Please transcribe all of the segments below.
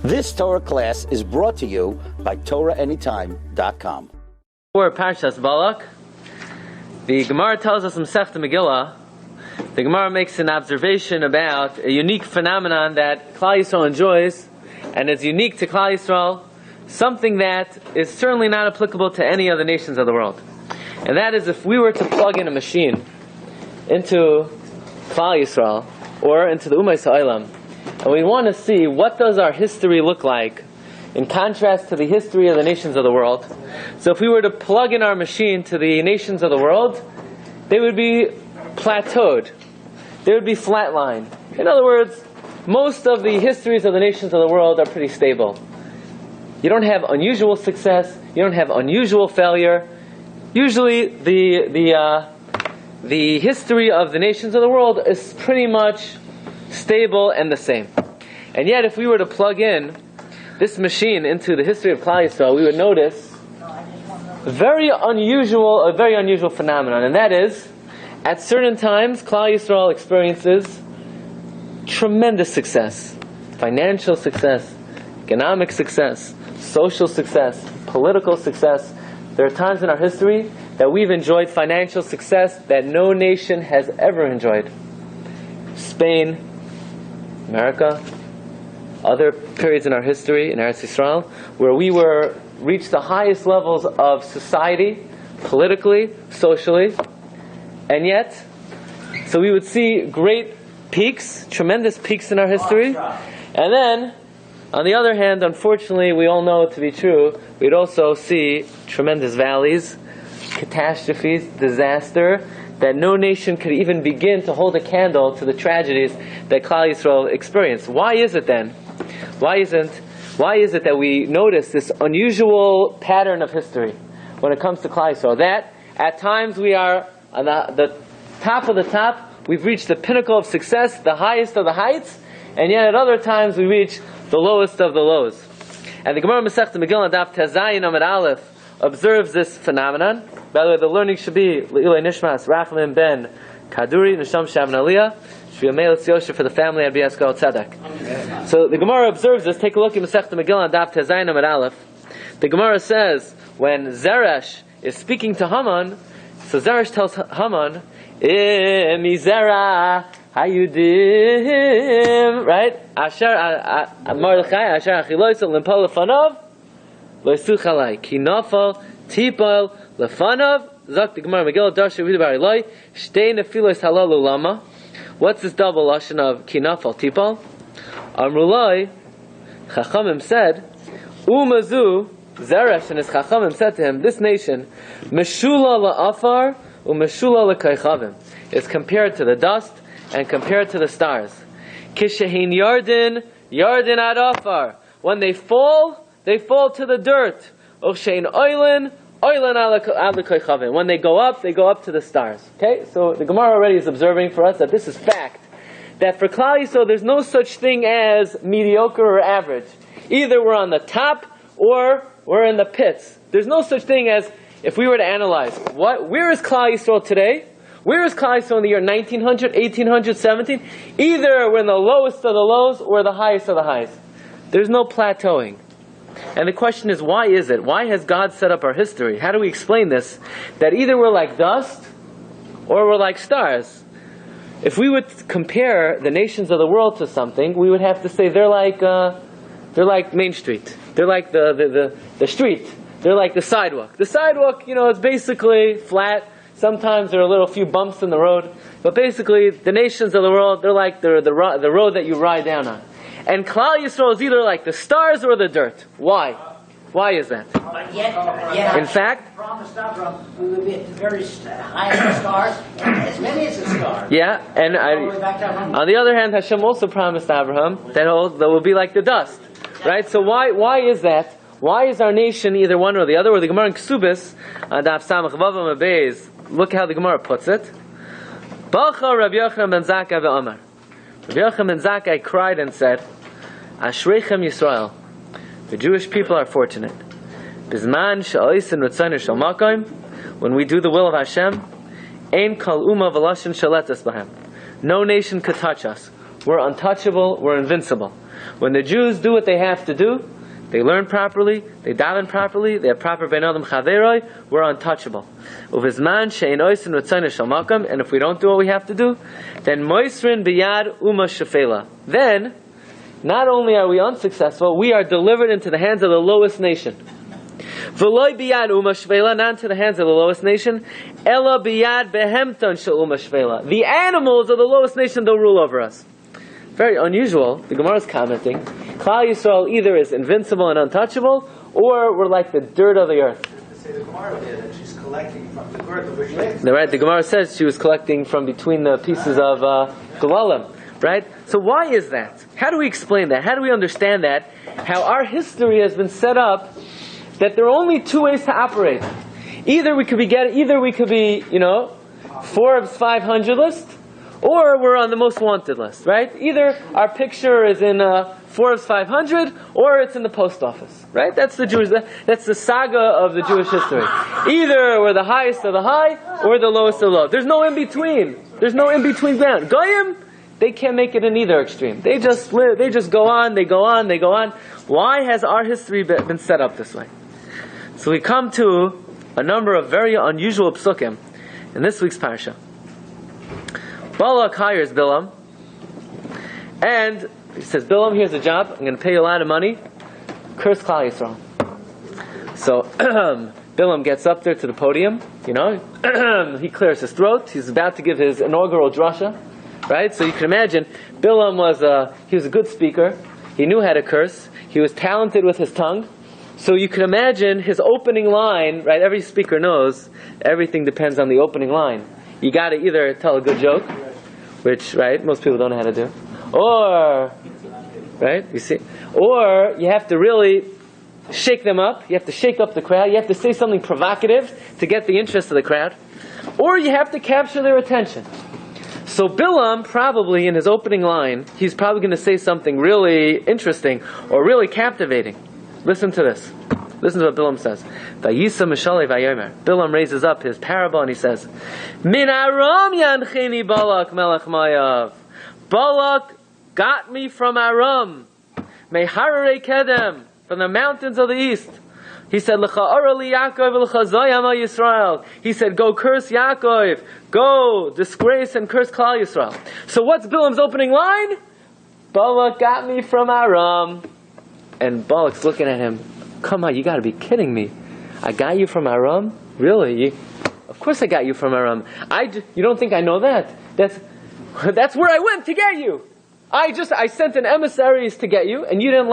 This Torah class is brought to you by TorahAnytime.com. For Parshas Balak, the Gemara tells us in Masechta Megillah, the Gemara makes an observation about a unique phenomenon that Klal Yisrael enjoys, and is unique to Klal Yisrael, something that is certainly not applicable to any of the nations of the world. And that is, if we were to plug in a machine into Klal Yisrael, or into the Ummah Ha'olam, and we want to see what does our history look like in contrast to the history of the nations of the world. So if we were to plug in our machine to the nations of the world, they would be plateaued. They would be flatlined. In other words, most of the histories of the nations of the world are pretty stable. You don't have unusual success. You don't have unusual failure. Usually the history of the nations of the world is pretty much stable and the same. And yet if we were to plug in this machine into the history of Klal Yisrael, we would notice a very unusual phenomenon, and that is, at certain times Klal Yisrael experiences tremendous success, financial success, economic success, social success, political success. There are times in our history that we've enjoyed financial success that no nation has ever enjoyed. Spain, America, other periods in our history in Eretz Yisrael where we reached the highest levels of society, politically, socially, and yet, so we would see great peaks, tremendous peaks in our history, and then, on the other hand, unfortunately, we all know it to be true, we'd also see tremendous valleys, catastrophes, disaster, that no nation could even begin to hold a candle to the tragedies that Klal Yisrael experienced. Why is it then? Why is it that we notice this unusual pattern of history when it comes to Klal Yisrael? That at times we are on the top of the top, we've reached the pinnacle of success, the highest of the heights, and yet at other times we reach the lowest of the lows. And the Gemara Masechta Megillah Daf Tezayin Amud Aleph observes this phenomenon. By the way, the learning should be Le'ilai Nishmas Raflim Ben Kaduri Nisham Shavn Aliyah Shvi Amelis Yosher for the family at Biyaskal Tzedek. So the Gemara observes this. Take a look at Masechta Megillah Daf Tezayin Amud Aleph. The Gemara says when Zeresh is speaking to Haman, so Zeresh tells Haman, Mizera Hayudim, right? Asher Mordechai Asher Achiloisel Limpol Lefanov Loisuchalai Kinafal Tipal Lefanov Zak the Gemara Megillah Darsha Vidabar Eloi Shtei Nefilos Halal Ulama. What's this double lashon of Kinafal Tipal? Amrulai Chachamim said Umazu Zeresh and his Chachamim said to him, this nation Meshula la'afar u'meshula l'kaychavim is compared to the dust and compared to the stars. Kishehin Yardin ad afar. When they fall to the dirt. U'shein oilin ad l'kaychavim. When they go up to the stars. Okay, so the Gemara already is observing for us that this is fact. That for Klal Yisrael there's no such thing as mediocre or average. Either we're on the top or we're in the pits. There's no such thing as, if we were to analyze, where is Klal Yisrael today? Where is Klal Yisrael in the year 1900, 1800, 17? Either we're in the lowest of the lows or the highest of the highs. There's no plateauing. And the question is, why is it? Why has God set up our history? How do we explain this? That either we're like dust or we're like stars. If we would compare the nations of the world to something, we would have to say they're like Main Street. They're like the street. They're like the sidewalk. The sidewalk, it's basically flat. Sometimes there are a few bumps in the road. But basically, the nations of the world, they're like the road that you ride down on. And Klal Yisrael is either like the stars or the dirt. Why? Why is that? But yet, in fact, promised Abraham we would be at the very high of the stars, and as many as the stars. Yeah, and on the other hand, Hashem also promised Abraham that will be like the dust. Right? So why is that? Why is our nation either one or the other? Or the Gemara in Ksubis, Daf Samach Vavam Abeis, look how the Gemara puts it. Balcha Rabbi Yochanan ben Zakkai ve'amar. Rabbi Yochanan ben Zakkai cried and said, Ashreichem Yisrael, the Jewish people are fortunate. Bizman sha'oisen ritzayner shel makom, when we do the will of Hashem, ein kol uma v'lashin shaletas b'hem. No nation could touch us. We're untouchable, we're invincible. When the Jews do what they have to do, they learn properly, they daven properly, they have proper ben adam chaveroi, we're untouchable. Uvizman she'ein oisin ritzayna shel makam, and if we don't do what we have to do, then moisrin biyad uma shefela. Then, not only are we unsuccessful, we are delivered into the hands of the lowest nation. V'loi biyad uma shefela, not into the hands of the lowest nation, ela biyad behemton shel uma shefela. The animals of the lowest nation, they'll rule over us. Very unusual. The Gemara is commenting, Klal Yisrael either is invincible and untouchable, or we're like the dirt of the earth. Say the Gemara there that she's collecting from the dirt of which Right, the Gemara says she was collecting from between the pieces of Galalim. Right? So why is that? How do we explain that? How do we understand that? How our history has been set up that there are only two ways to operate. Either we could be, Forbes 500 list, or we're on the most wanted list, right? Either our picture is in Forbes 500, or it's in the post office, right? That's the saga of the Jewish history. Either we're the highest of the high, or the lowest of the low. There's no in between. There's no in between ground. Goyim, they can't make it in either extreme. They just live. They just go on. They go on. They go on. Why has our history been set up this way? So we come to a number of very unusual psukim in this week's Parsha. Balak hires Bilam, and he says, Bilam, here's a job. I'm going to pay you a lot of money. Curse Klal Yisrael. So Bilam gets up there to the podium. He clears his throat. He's about to give his inaugural drasha, right? So you can imagine, Bilam was a good speaker. He knew how to curse. He was talented with his tongue. So you can imagine his opening line, right? Every speaker knows everything depends on the opening line. You got to either tell a good joke, which, right, most people don't know how to do, or, right, you see, or you have to really shake them up. You have to shake up the crowd. You have to say something provocative to get the interest of the crowd, or you have to capture their attention. So Bilam, probably in his opening line, he's probably going to say something really interesting or really captivating. Listen to this. Listen to what Bilam says. Vayisa Mishalei Vayomer. Bilam raises up his parable and he says, Min Aram yancheni Balak melech Mayav. Balak got me from Aram. Mehararei Kedem. From the mountains of the east. He said, L'cha ora li Yaakov l'cha zoyam al Yisrael. He said, go curse Yaakov. Go disgrace and curse Klal Yisrael. So what's Bilam's opening line? Balak got me from Aram. And Balak's looking at him. Come on, you got to be kidding me. I got you from Aram? Really? Of course I got you from Aram. You don't think I know that? That's where I went to get you. I sent an emissaries to get you, and you didn't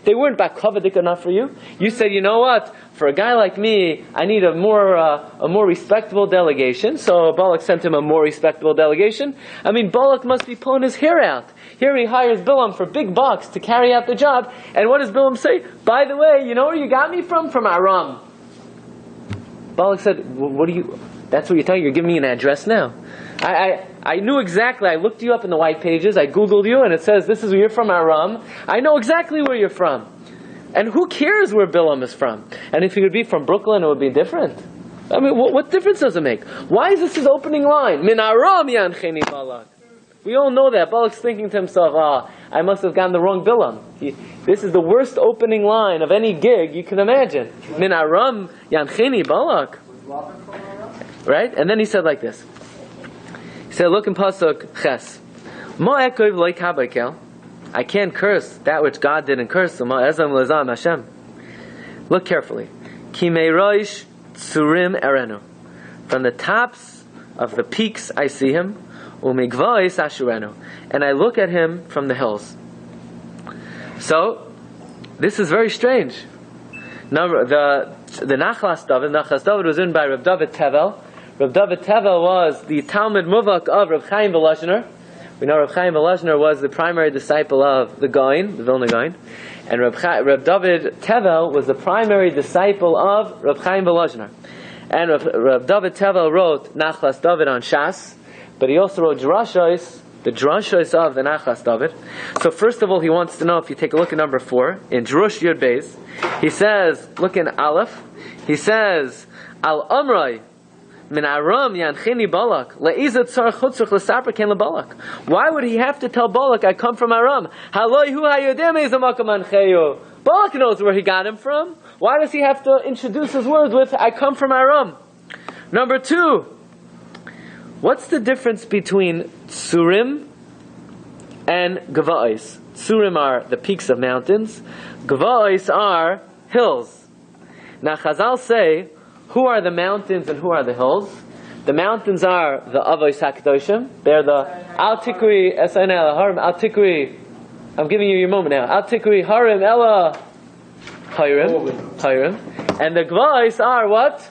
they weren't bakavadik enough for you. You said, you know what? For a guy like me, I need a more respectable delegation. So Balak sent him a more respectable delegation. I mean, Balak must be pulling his hair out. Here he hires Bilam for big bucks to carry out the job. And what does Bilam say? By the way, you know where you got me from? From Aram. Balak said, that's what you're telling me? You're giving me an address now. I knew exactly. I looked you up in the white pages. I Googled you, and it says, this is where you're from, Aram. I know exactly where you're from. And who cares where Bilam is from? And if he would be from Brooklyn, it would be different. I mean, what difference does it make? Why is this his opening line? Min Aram yancheni Balak. We all know that. Balak's thinking to himself, I must have gotten the wrong Bilam. This is the worst opening line of any gig you can imagine. Min Aram yancheni Balak. Right? And then he said like this. He said, look in Pasuk Ches. Mo ekov lo yikabaykel. I can't curse that which God didn't curse. Look carefully. Ki meirosh tzurim erenu. From the tops of the peaks I see him. Umigvais ashurenu. And I look at him from the hills. So, this is very strange. The Nachalat David was written by Reb David Tevel. Reb David Tevel was the Talmud Muvak of Reb Chaim Volozhiner. We know Reb Chaim Volozhiner was the primary disciple of the Gaon, the Vilna Gaon. And Reb David Tevel was the primary disciple of Reb Chaim Volozhiner. And Reb David Tevel wrote Nachalat David on Shas, but he also wrote Drashos, the Drashos of the Nachalat David. So first of all, he wants to know, if you take a look at number 4, in Drush Yud Beis, he says, look in Aleph, he says, Al Amroi, Min Aram yanchini Balak. Le'izat tzar chutzruch l'saper ken leBalak. Why would he have to tell Balak, I come from Aram? Haloi hu hayodem ez hamakom ancheyo. Balak knows where he got him from. Why does he have to introduce his words with, I come from Aram? Number 2, what's the difference between Tsurim and Gava'is? Tsurim are the peaks of mountains. Gava'is are hills. Now Chazal say, who are the mountains and who are the hills? The mountains are the Avos HaKadoshim. They're the Al Tikri Esanel Harim Al Tikri. I'm giving you your moment now. Al Tikri Harim Ella Hiram. And the Gava'is are what?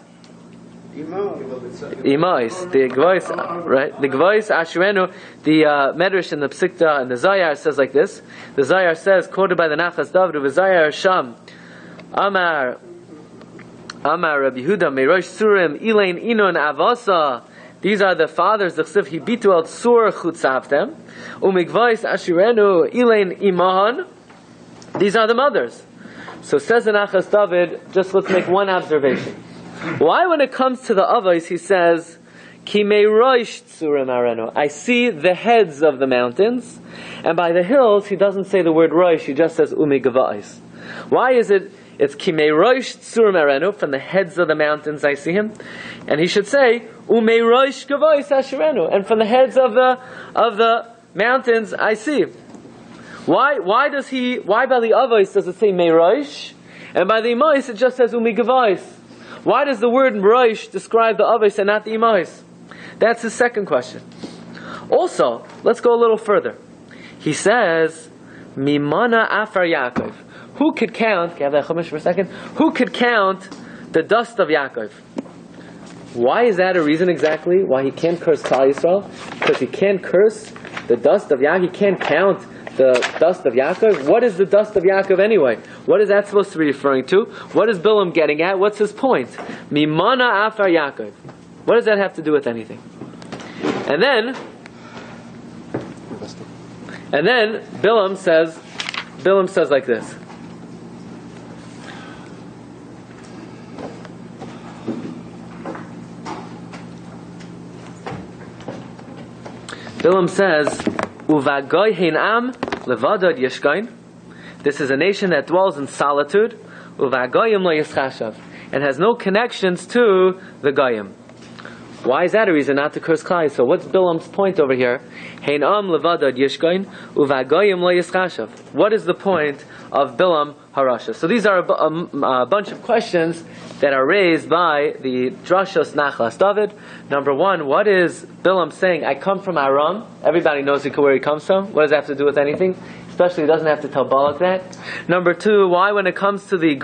Imais. The Gava'is, right? The Gava'is Ashurenu. The Medrash and the Psikta and the Zayar says like this. The Zayar says, quoted by the Nachas David, the Zayar Sham, Amar Rabbi Yehuda Meirosh Surim Ilain Inon Avasa. These are the fathers. The Chsiv Hibitu al Sur Chutzavtem Umigvais Ashurenu Ilain Imahan. These are the mothers. So says the Nachas David. Just let's make one observation. Why, when it comes to the Avos, he says Ki Meirosh Surim Arenu? I see the heads of the mountains, and by the hills he doesn't say the word Rosh. He just says Umigvais. Why is it? It's Kimei Rosh Tsurim Arenu, from the heads of the mountains I see him, and he should say Umei Rosh Gavois Asherenu, and from the heads of the mountains I see. Why by the Avos does it say Mei Rosh, and by the Imais it just says Umi Gavois? Why does the word Rosh describe the Avos and not the Imais? That's his second question. Also, let's go a little further. He says Mimana Afar Yaakov. Who could count? Can I have that Chumash for a second? Who could count the dust of Yaakov? Why is that a reason exactly why he can't curse Klal Yisrael? Because he can't curse the dust of Yaakov. He can't count the dust of Yaakov. What is the dust of Yaakov anyway? What is that supposed to be referring to? What is Bilam getting at? What's his point? Mimana Afar Yaakov. What does that have to do with anything? And then Bilam says like this. Bilam says, "Uvagoy heinam levadod yeshkain." This is a nation that dwells in solitude. Uvagoyim lo yischashav, and has no connections to the goyim. Why is that a reason not to curse Klal? So what's Bilam's point over here? Heinam levadod yeshkain uvagoyim lo yischashav. What is the point of Bilam Harasha? So these are a bunch of questions that are raised by the Drashos Nachalat David. Number 1, what is Bilam saying? I come from Aram. Everybody knows where he comes from. What does that have to do with anything? Especially he doesn't have to tell Balak that. Number 2, why when it comes to the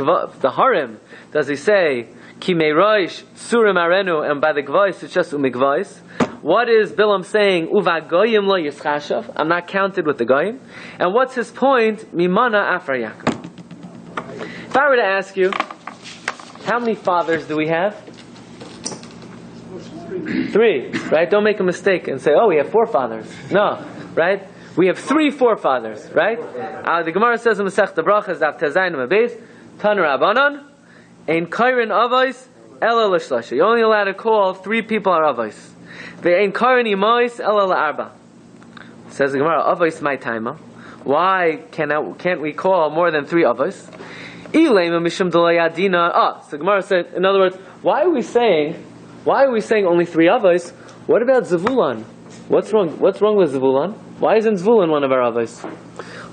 Harim, does he say Ki Meirosh Surim Arenu, and by the Gvais it's just Umigvais? What is Bilam saying? Uvagoyim lo yischashav. I'm not counted with the goyim. And what's his point? Mimana Afar Yaakov. If I were to ask you, how many fathers do we have? 3, right? Don't make a mistake and say, oh, we have 4 fathers. No, right? We have 3 forefathers, right? The Gemara says in Masechta Brachas, Daf Tezayin Mabez, Tanu Rabbanon, Ein Kairin Avos, Ela L'Shlasha. You're only allowed to call 3 people are Avos. Ve'ein Kairin Imais, Ela L'Arba. Says the Gemara, Avos my timer. Why can't we call more than 3 Avos? So the Gemara said, in other words, why are we saying only 3 Avos? What about Zevulun? What's wrong with Zevulun? Why isn't Zevulun one of our Avos?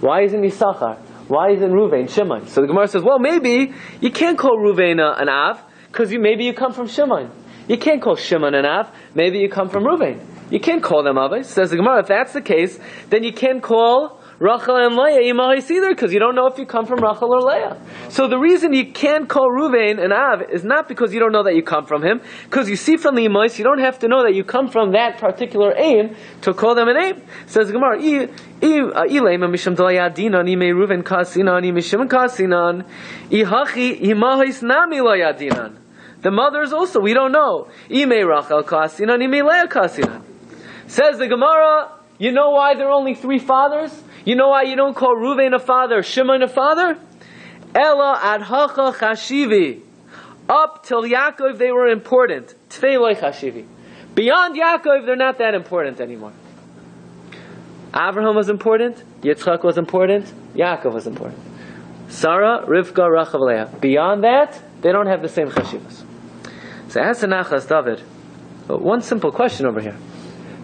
Why isn't Yisachar? Why isn't Ruvain, Shimon? So the Gemara says, well, maybe you can't call Ruvain an Av, because maybe you come from Shimon. You can't call Shimon an Av, maybe you come from Ruvain. You can't call them Avos. Says the Gemara, if that's the case, then you can't call Rachel and Leah Imahis either, because you don't know if you come from Rachel or Leah. So the reason you can't call Ruvain an Av is not because you don't know that you come from him, because you see from the Imahis, you don't have to know that you come from that particular aim to call them an aim. Says the Gemara, the mothers also, we don't know. Says the Gemara, you know why there are only 3 fathers? You know why you don't call Ruvain a father, Shimon a father? Ela ad hacha chashivi. Up till Yaakov they were important. Tvei loy chashivi. Beyond Yaakov, they're not that important anymore. Avraham was important, Yitzchak was important, Yaakov was important. Sarah, Rivka, Rachav, Leah. Beyond that, they don't have the same chashivas. So ask the Nachalat David, one simple question over here.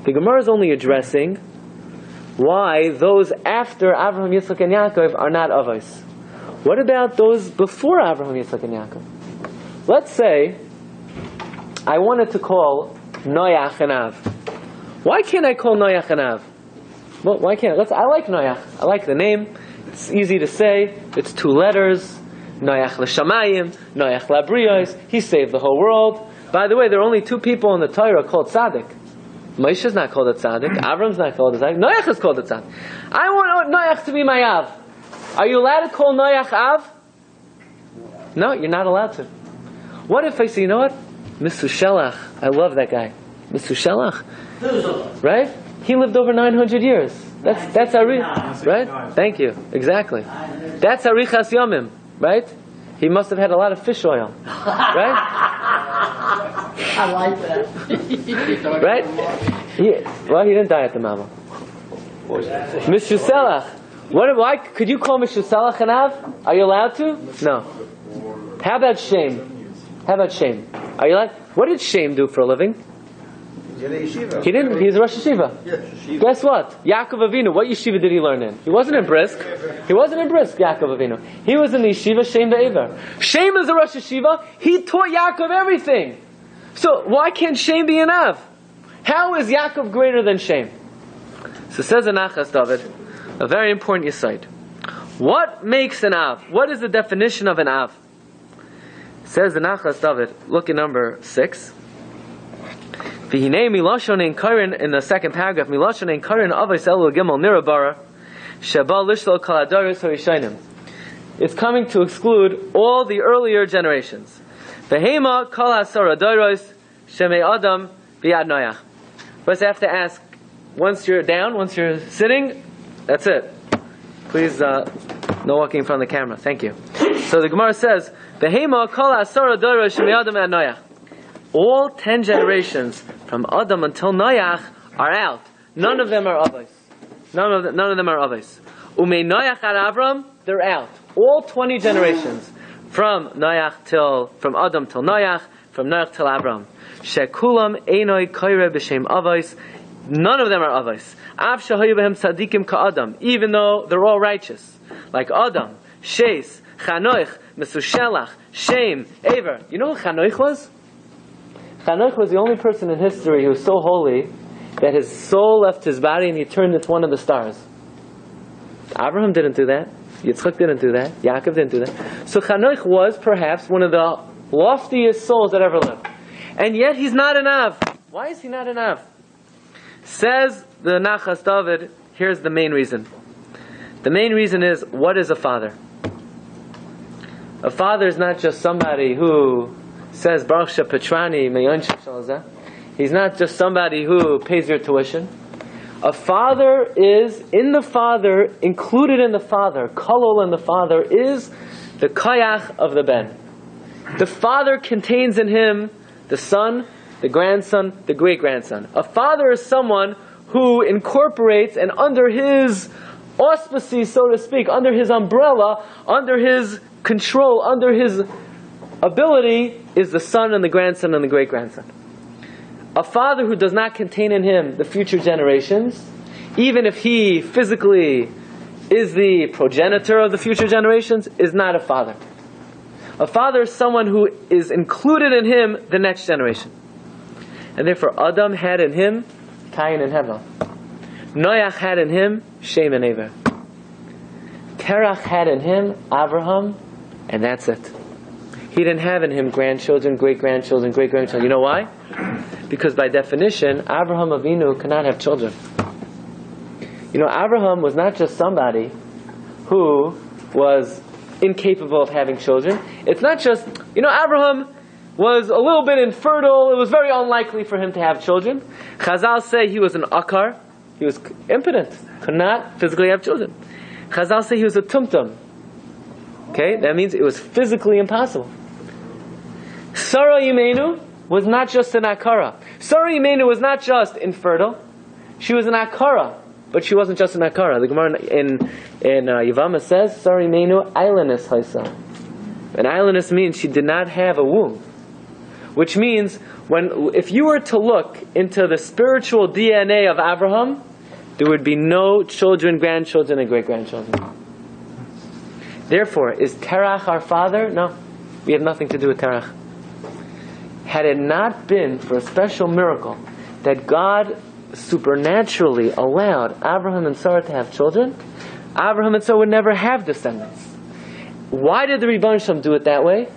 The Gemara is only addressing why those after Avraham, Yitzchak, and Yaakov are not avos. What about those before Avraham, Yitzchak, and Yaakov? Let's say I wanted to call Noach and Av. Why can't I call Noach and Av? Well, why can't I? I like Noach. I like the name. It's easy to say. It's 2 letters. Noach l'shamayim, Noach labriyos. He saved the whole world. By the way, there are only 2 people in the Torah called tzaddik. Moshe is not called a tzaddik. Avram's not called a tzaddik. Noach is called a tzaddik. I want Noach to be my Av. Are you allowed to call Noach Av? No, you're not allowed to. What if I say, you know what? Mesushelach. I love that guy. Mesushelach. Right? He lived over 900 years. That's Arich. Right? Thank you. Exactly. That's Arichas Yomim. Right? He must have had a lot of fish oil. Right? I like that. Right? He didn't die at the Mama. Mesushelach. Why could you call Mesushelach an Av? Are you allowed to? No. How about Shem? How about Shem? Are you allowed? What did Shem do for a living? He didn't. He's a Rosh Yeshiva. Guess what? Yaakov Avinu. What yeshiva did he learn in? He wasn't in Brisk. Yaakov Avinu. He was in the yeshiva Shem Ve'ever. Shem is a Rosh Yeshiva. He taught Yaakov everything. So why can't Shem be an Av? How is Yaakov greater than Shem? So says the Nachalat David, a very important yesod. What makes an Av? What is the definition of an Av? Says the Nachalat David, look at number 6. V'hinei milashon ein karin, in the second paragraph, milashon ein karin avos elu gimel nirabara sheba lishlo kol hadaros harishayim. It's coming to exclude all the earlier generations. V'hema kol hasara daros shemei adam b'yad noach. But I have to ask, once you're down, once you're sitting, that's it. Please, no walking in front of the camera. Thank you. So the Gemara says, V'hema kol hasara daros shemei adam b'yad noach. All 10 generations from Adam until Noach are out. None of them are avos. None of them are avos. Umei Noach ad Avram, they're out. All 20 generations from Adam till Noach, from Noach till Avram. Shekulam einoi koire b'shem avos. None of them are avos. Av shahayu b'hem tzadikim ka'adam. Even though they're all righteous, like Adam, Shes, Chanoich, Mesushelach, Shem, Ever. You know who Chanoich was? Chanoich was the only person in history who was so holy that his soul left his body and he turned into one of the stars. Abraham didn't do that. Yitzchak didn't do that. Yaakov didn't do that. So Chanoich was perhaps one of the loftiest souls that ever lived. And yet he's not an Av. Why is he not an Av? Says the Nachalat David, here's the main reason. The main reason is, what is a father? A father is not just somebody who says Baruch Shepetrani Meyon Shalzeh. He's not just somebody who pays your tuition. A father is in the father, included in the father, kolol in the father, is the koyach of the ben. The father contains in him the son, the grandson, the great-grandson. A father is someone who incorporates, and under his auspices, so to speak, under his umbrella, under his control, under his ability, is the son and the grandson and the great-grandson. A father who does not contain in him the future generations, even if he physically is the progenitor of the future generations, is not a father. A father is someone who is included in him the next generation. And therefore Adam had in him Cain and Hevel. Noach had in him Shem and Ever. Terach had in him Avraham, and that's it. He didn't have in him grandchildren, great-grandchildren, great-grandchildren. You know why? Because by definition, Abraham Avinu cannot have children. You know, Abraham was not just somebody who was incapable of having children. It's not just, Abraham was a little bit infertile. It was very unlikely for him to have children. Chazal say he was an akar. He was impotent, could not physically have children. Chazal say he was a tumtum. Okay, that means it was physically impossible. Sarah Yimenu, was not just an akara. Sarah Imenu was not just infertile. She was an akara, but she wasn't just an akara. The Gemara in Yavama says, Sarah Imenu ailanus haisa. And ailanus means she did not have a womb. Which means, if you were to look into the spiritual DNA of Abraham, there would be no children, grandchildren, and great-grandchildren. Therefore, is Terach our father? No. We have nothing to do with Terach. Had it not been for a special miracle that God supernaturally allowed Abraham and Sarah to have children, Abraham and Sarah would never have descendants. Why did the Rebbeinu Shalom do it that way?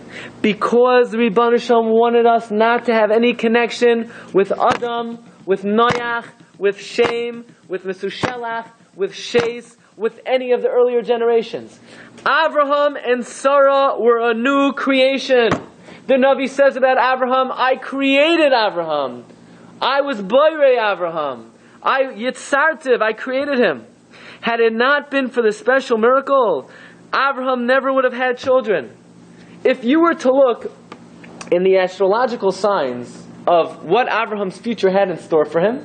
Because the Rebbeinu Shalom wanted us not to have any connection with Adam, with Noach, with Shem, with Mesushelach, with Shes, with any of the earlier generations. Abraham and Sarah were a new creation. The Navi says about Abraham, I created Abraham. I was Boirei Abraham. Yitzartiv, I created him. Had it not been for the special miracle, Abraham never would have had children. If you were to look in the astrological signs of what Abraham's future had in store for him,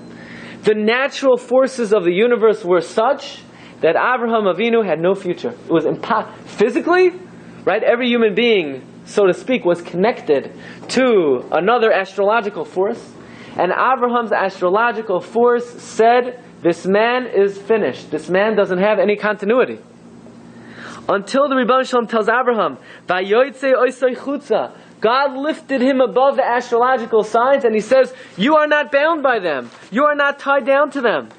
the natural forces of the universe were such that Abraham Avinu had no future. It was physically, right? Every human being, so to speak, was connected to another astrological force. And Abraham's astrological force said, this man is finished. This man doesn't have any continuity. Until the Rebbeinu Shalom tells Abraham, "Vayoytze oisei chutza," God lifted him above the astrological signs, and He says, "You are not bound by them. You are not tied down to them."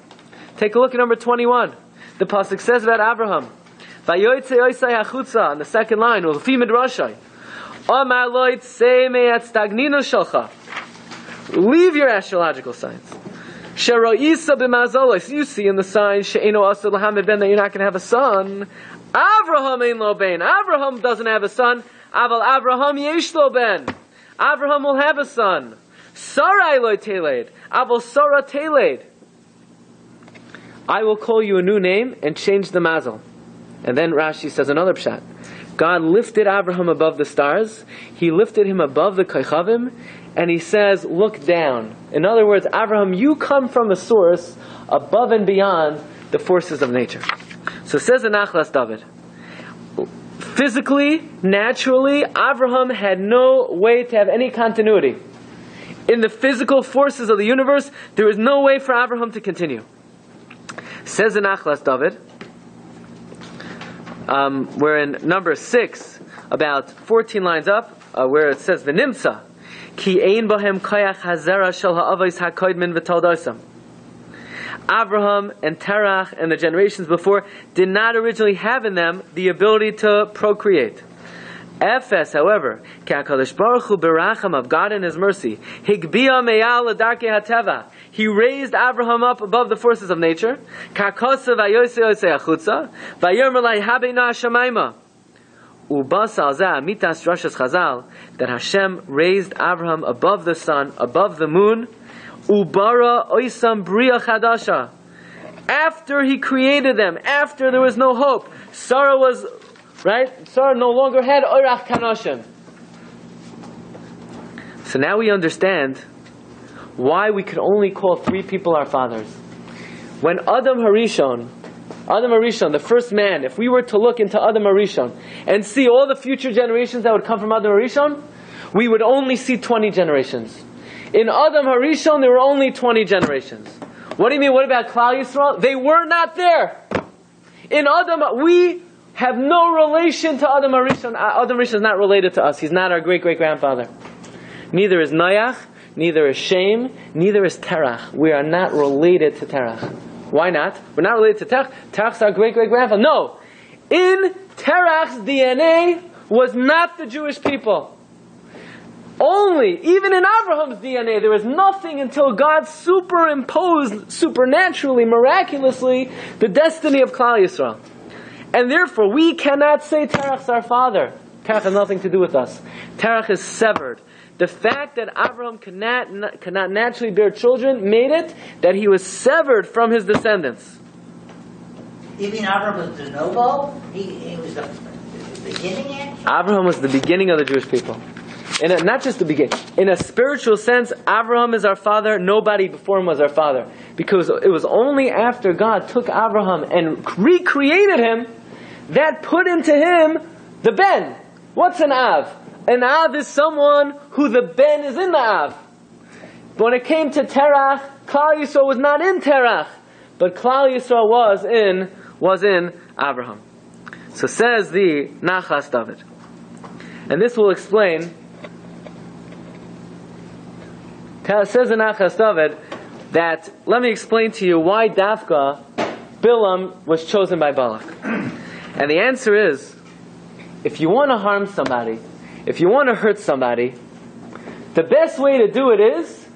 Take a look at number 21. The pasuk says about Abraham, "Vayoytze oisei hachutza," on the second line, "Ulefi midrashay, Amar lo yitzei me'at stagninu shalcha." Leave your astrological signs. Sheroisa b'mazolos. You see in the sign she'eno asur lahamed ben that you're not going to have a son. Avraham ein lo ben. Avraham doesn't have a son. Aval Avraham yesh lo ben. Avraham will have a son. Sarai lo teled. Aval Sarah teled. I will call you a new name and change the mazel. And then Rashi says another pshat. God lifted Abraham above the stars. He lifted him above the Kochavim. And He says, look down. In other words, Abraham, you come from a source above and beyond the forces of nature. So says the Nachalat David, physically, naturally, Abraham had no way to have any continuity. In the physical forces of the universe, there is no way for Abraham to continue. Says the Nachalat David, we're in number 6, about 14 lines up, where it says, V'nimtza, ki ein bohem koyach hazera shel ha'avos ha'koidmin v'toldosam. Abraham and Terach and the generations before did not originally have in them the ability to procreate. Efes, however, k'HaKadosh Baruch Hu beracham of God in His mercy, higbia meyal l'darkei hateva. He raised Abraham up above the forces of nature. K'hakosav vayosei osei achutza, vayomer lai habeina hashamayma. Ubasal zeh mitas drashas Chazal, that Hashem raised Abraham above the sun, above the moon. Ubara oisam bria chadasha. After He created them, after there was no hope, Sarah was, right? Sarah no longer had oirach kanashim. So now we understand why we could only call 3 people our fathers. When Adam Harishon, the first man, if we were to look into Adam Harishon and see all the future generations that would come from Adam Harishon, we would only see 20 generations. In Adam Harishon, there were only 20 generations. What do you mean? What about Klal Yisrael? They were not there. In Adam, we have no relation to Adam Harishon. Adam Harishon is not related to us. He's not our great-great-grandfather. Neither is Noach, neither is Shem, neither is Terach. We are not related to Terach. Why not? We're not related to Terach. Terach's our great-great-grandfather. No! In Terach's DNA was not the Jewish people. Only, even in Abraham's DNA, there was nothing until God superimposed, supernaturally, miraculously, the destiny of Klal Yisrael. And therefore, we cannot say Terach's our father. Terach has nothing to do with us. Terach is severed. The fact that Abraham cannot naturally bear children made it that he was severed from his descendants. You mean Abraham was de novo? He was the beginning? Abraham was the beginning of the Jewish people. not just the beginning. In a spiritual sense, Abraham is our father. Nobody before him was our father. Because it was only after God took Abraham and recreated him that put into him the Ben. What's an Av? An Av is someone who the Ben is in the Av. But when it came to Terach, Klal Yisrael was not in Terach, but Klal Yisrael was in Abraham. So says the Nachas David. And this will explain, says the Nachas David, that, let me explain to you why Dafka, Bilam, was chosen by Balak. And the answer is, if you want to harm somebody, if you want to hurt somebody, the best way to do it is,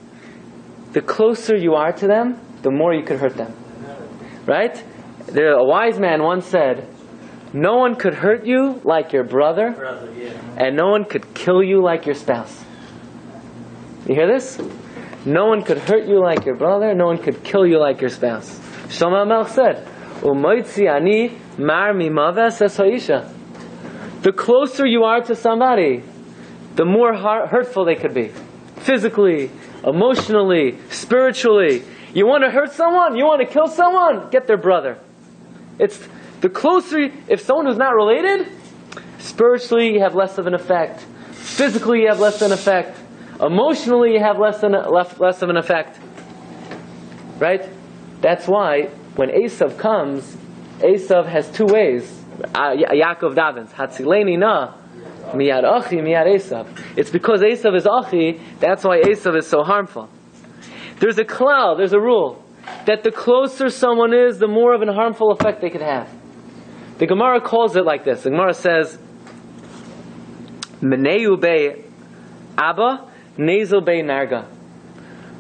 the closer you are to them, the more you could hurt them. Right? A wise man once said, no one could hurt you like your brother, and no one could kill you like your spouse. You hear this? No one could hurt you like your brother, no one could kill you like your spouse. Shlomo HaMelech said, Umoitzi ani mar mimaves es ha'isha. The closer you are to somebody, the more hurtful they could be. Physically, emotionally, spiritually. You want to hurt someone? You want to kill someone? Get their brother. It's the closer, if someone who's not related, spiritually you have less of an effect. Physically you have less of an effect. Emotionally you have less of an effect. Right? That's why when Esav comes, Esav has two ways. Yaakov davens, Hatzileni na, miyad achi, miyad Esav. It's because Esav is achi, that's why Esav is so harmful. There's a klal, there's a rule, that the closer someone is, the more of an harmful effect they could have. The Gemara calls it like this. The Gemara says, Meneu be Abba, Nezel be Narga.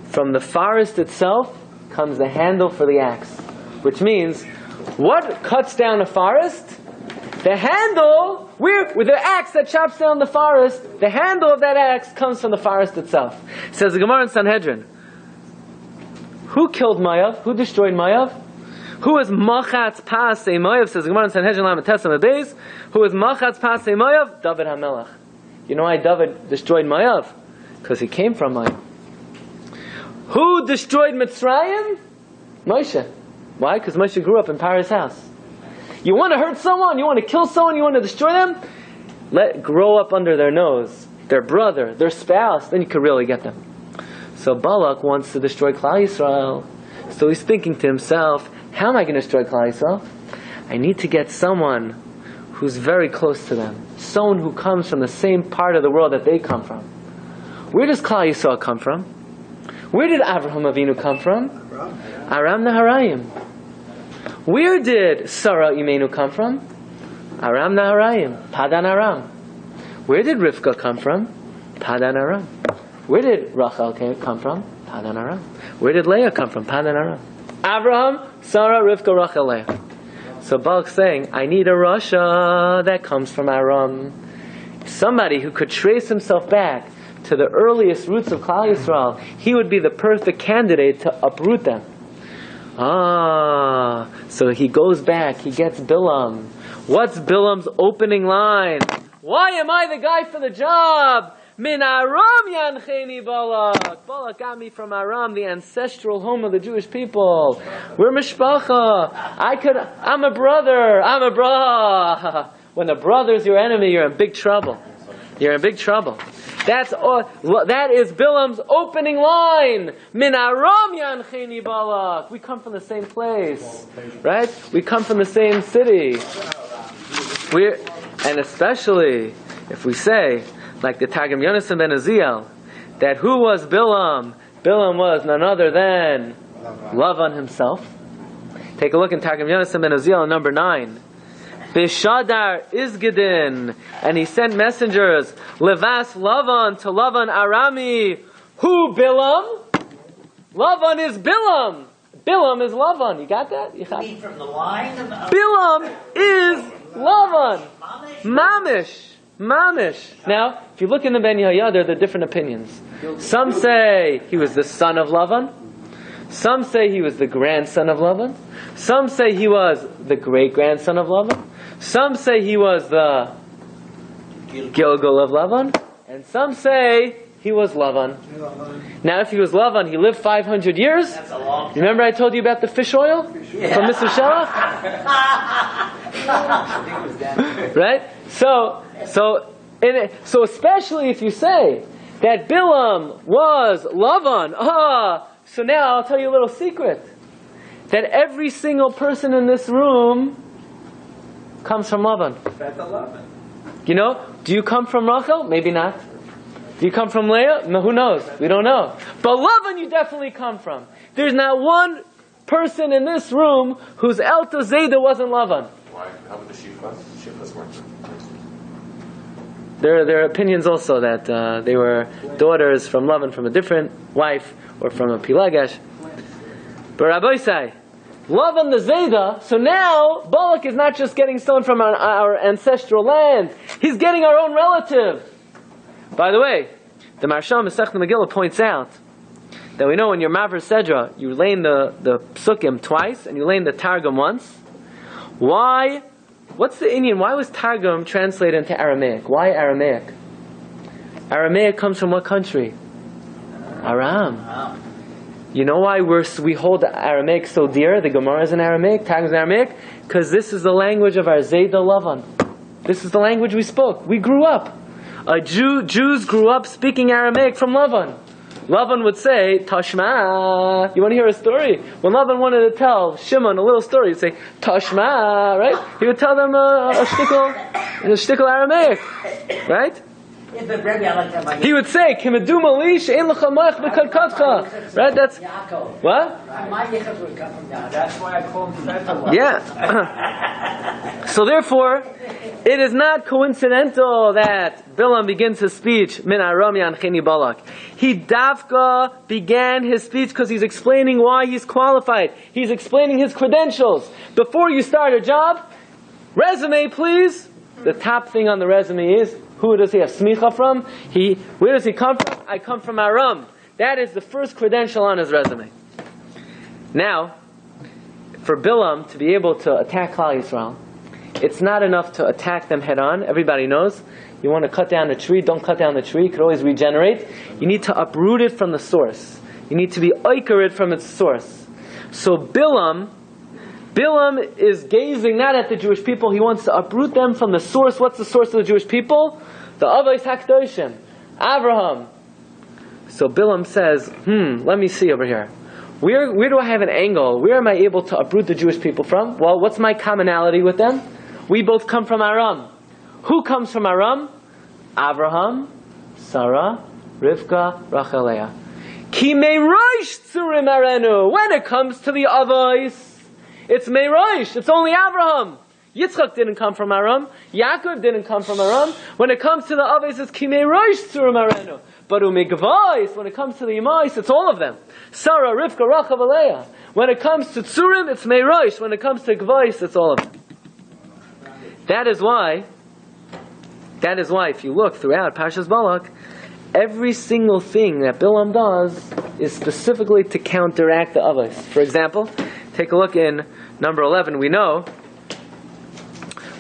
From the forest itself comes the handle for the axe. Which means, what cuts down a forest? The handle, with the axe that chops down the forest, the handle of that axe comes from the forest itself. Says the Gemara in Sanhedrin. Who killed Mayav? Who destroyed Mayav? Who is Machatz Pasei Mayav? Says the Gemara in Sanhedrin Lamed Tesam Beis. Who is Machatz Pasei Mayav? David HaMelech. You know why David destroyed Mayav? Because he came from Mayav. Who destroyed Mitzrayim? Moshe. Why? Because Moshe grew up in Paro's house. You want to hurt someone? You want to kill someone? You want to destroy them? Let grow up under their nose. Their brother, their spouse. Then you could really get them. So Balak wants to destroy Klal Yisrael. So he's thinking to himself, how am I going to destroy Klal Yisrael? I need to get someone who's very close to them. Someone who comes from the same part of the world that they come from. Where does Klal Yisrael come from? Where did Avraham Avinu come from? Aram Naharayim. Where did Sarah Imenu come from? Aram Naharayim. Padan Aram. Where did Rivka come from? Padan Aram. Where did Rachel come from? Padan Aram. Where did Leah come from? Padan Aram. Avraham, Sarah, Rivka, Rachel, Leah. So Balak's saying, I need a Rasha that comes from Aram. Somebody who could trace himself back to the earliest roots of Klal Yisrael. He would be the perfect candidate to uproot them. So he goes back, he gets Bilam. What's Bilam's opening line? Why am I the guy for the job? Min Aram yancheni Balak. Balak got me from Aram, the ancestral home of the Jewish people. We're mishpacha. I'm a brother. When a brother's your enemy, you're in big trouble. You're in big trouble. That is Bilam's opening line. Min Aram yancheni Balak. We come from the same place, right? We come from the same city. And especially if we say, like the Targum Yonasan ben Uziel, that who was Bilam? Bilam was none other than Lavan himself. Take a look in Targum Yonasan ben Uziel, number 9. Bishadar Izgedin, and he sent messengers, Levas Lavan to Lavan Arami. Who Bilam? Lavan is Bilam. Bilam is Lavan. You got that? You mean from the line of Bilam is Lavan. Mamish. Now, if you look in the Ben Yehoyah, there are different opinions. Some say he was the son of Lavan. Some say he was the grandson of Lavan. Some say he was the great-grandson of Lavan. Some say he was the Gilgal of Lavan. And some say he was Lavan. Now, if he was Lavan, he lived 500 years. That's a long time. Remember I told you about the fish oil from Mr. Shelach? Right? So especially if you say that Bilam was Lavan, so now I'll tell you a little secret. That every single person in this room comes from Lavan. You know, do you come from Rachel? Maybe not. Do you come from Leah? No, who knows? We don't know. But Lavan you definitely come from. There's not one person in this room whose Elta Zayda wasn't Lavan. Why? How about the Shifas? Shifas weren't. There are opinions also that they were daughters from Lavan from a different wife or from a Pilagesh. But Rabbi say, Lavan the Zayda, so now Balak is not just getting someone from our ancestral land, he's getting our own relative. By the way, the Marsha Masechta Megillah points out that we know when you're Maver Sedra, you lay in the Psukim twice and you lay in the Targum once. Why? What's the Indian? Why was Targum translated into Aramaic? Why Aramaic? Aramaic comes from what country? Aram. You know why we hold Aramaic so dear? The Gemara is in Aramaic, Targum is in Aramaic, because this is the language of our Zayda Lavan. This is the language we spoke. We grew up. Jews grew up speaking Aramaic from Lavan. Lavan would say, Tashma. You want to hear a story? When Lavan wanted to tell Shimon a little story, he'd say, Tashma, right? He would tell them a shtickle Aramaic, right? He would say, Kimeduma li she'en lecha mach b'karkatcha. Right? That's what? That's why I call him Feta. Yeah. So therefore, it is not coincidental that Bilam begins his speech min Aram yancheni Balak. He dafka began his speech because he's explaining why he's qualified. He's explaining his credentials. Before you start a job, resume please. The top thing on the resume is, who does he have smicha from? Where does he come from? I come from Aram. That is the first credential on his resume. Now, for Bilam to be able to attack Klal Yisrael, it's not enough to attack them head on. Everybody knows, you want to cut down a tree, don't cut down the tree, it could always regenerate. You need to uproot it from the source. You need to be oiker it from its source. So Bilam is gazing not at the Jewish people, he wants to uproot them from the source. What's the source of the Jewish people? The Avos HaKadoshim, Abraham. So Bilam says, let me see over here. Where do I have an angle? Where am I able to uproot the Jewish people from? Well, what's my commonality with them? We both come from Aram. Who comes from Aram? Abraham, Sarah, Rivka, Rachel, Leah. Ki meirosh tzurim arenu. When it comes to the Avos, it's meirosh. It's only Abraham. Yitzchak didn't come from Aram. Yaakov didn't come from Aram. When it comes to the Avos, it's ki meirosh tzurim arenu. But umigvais, when it comes to the Imais, it's all of them. Sarah, Rivka, Rachel, Leah. When it comes to tzurim, it's meirosh. When it comes to gvais, it's all of them. That is why, if you look throughout Parshas Balak, every single thing that Bilam does is specifically to counteract the Avos. For example, take a look in number 11. We know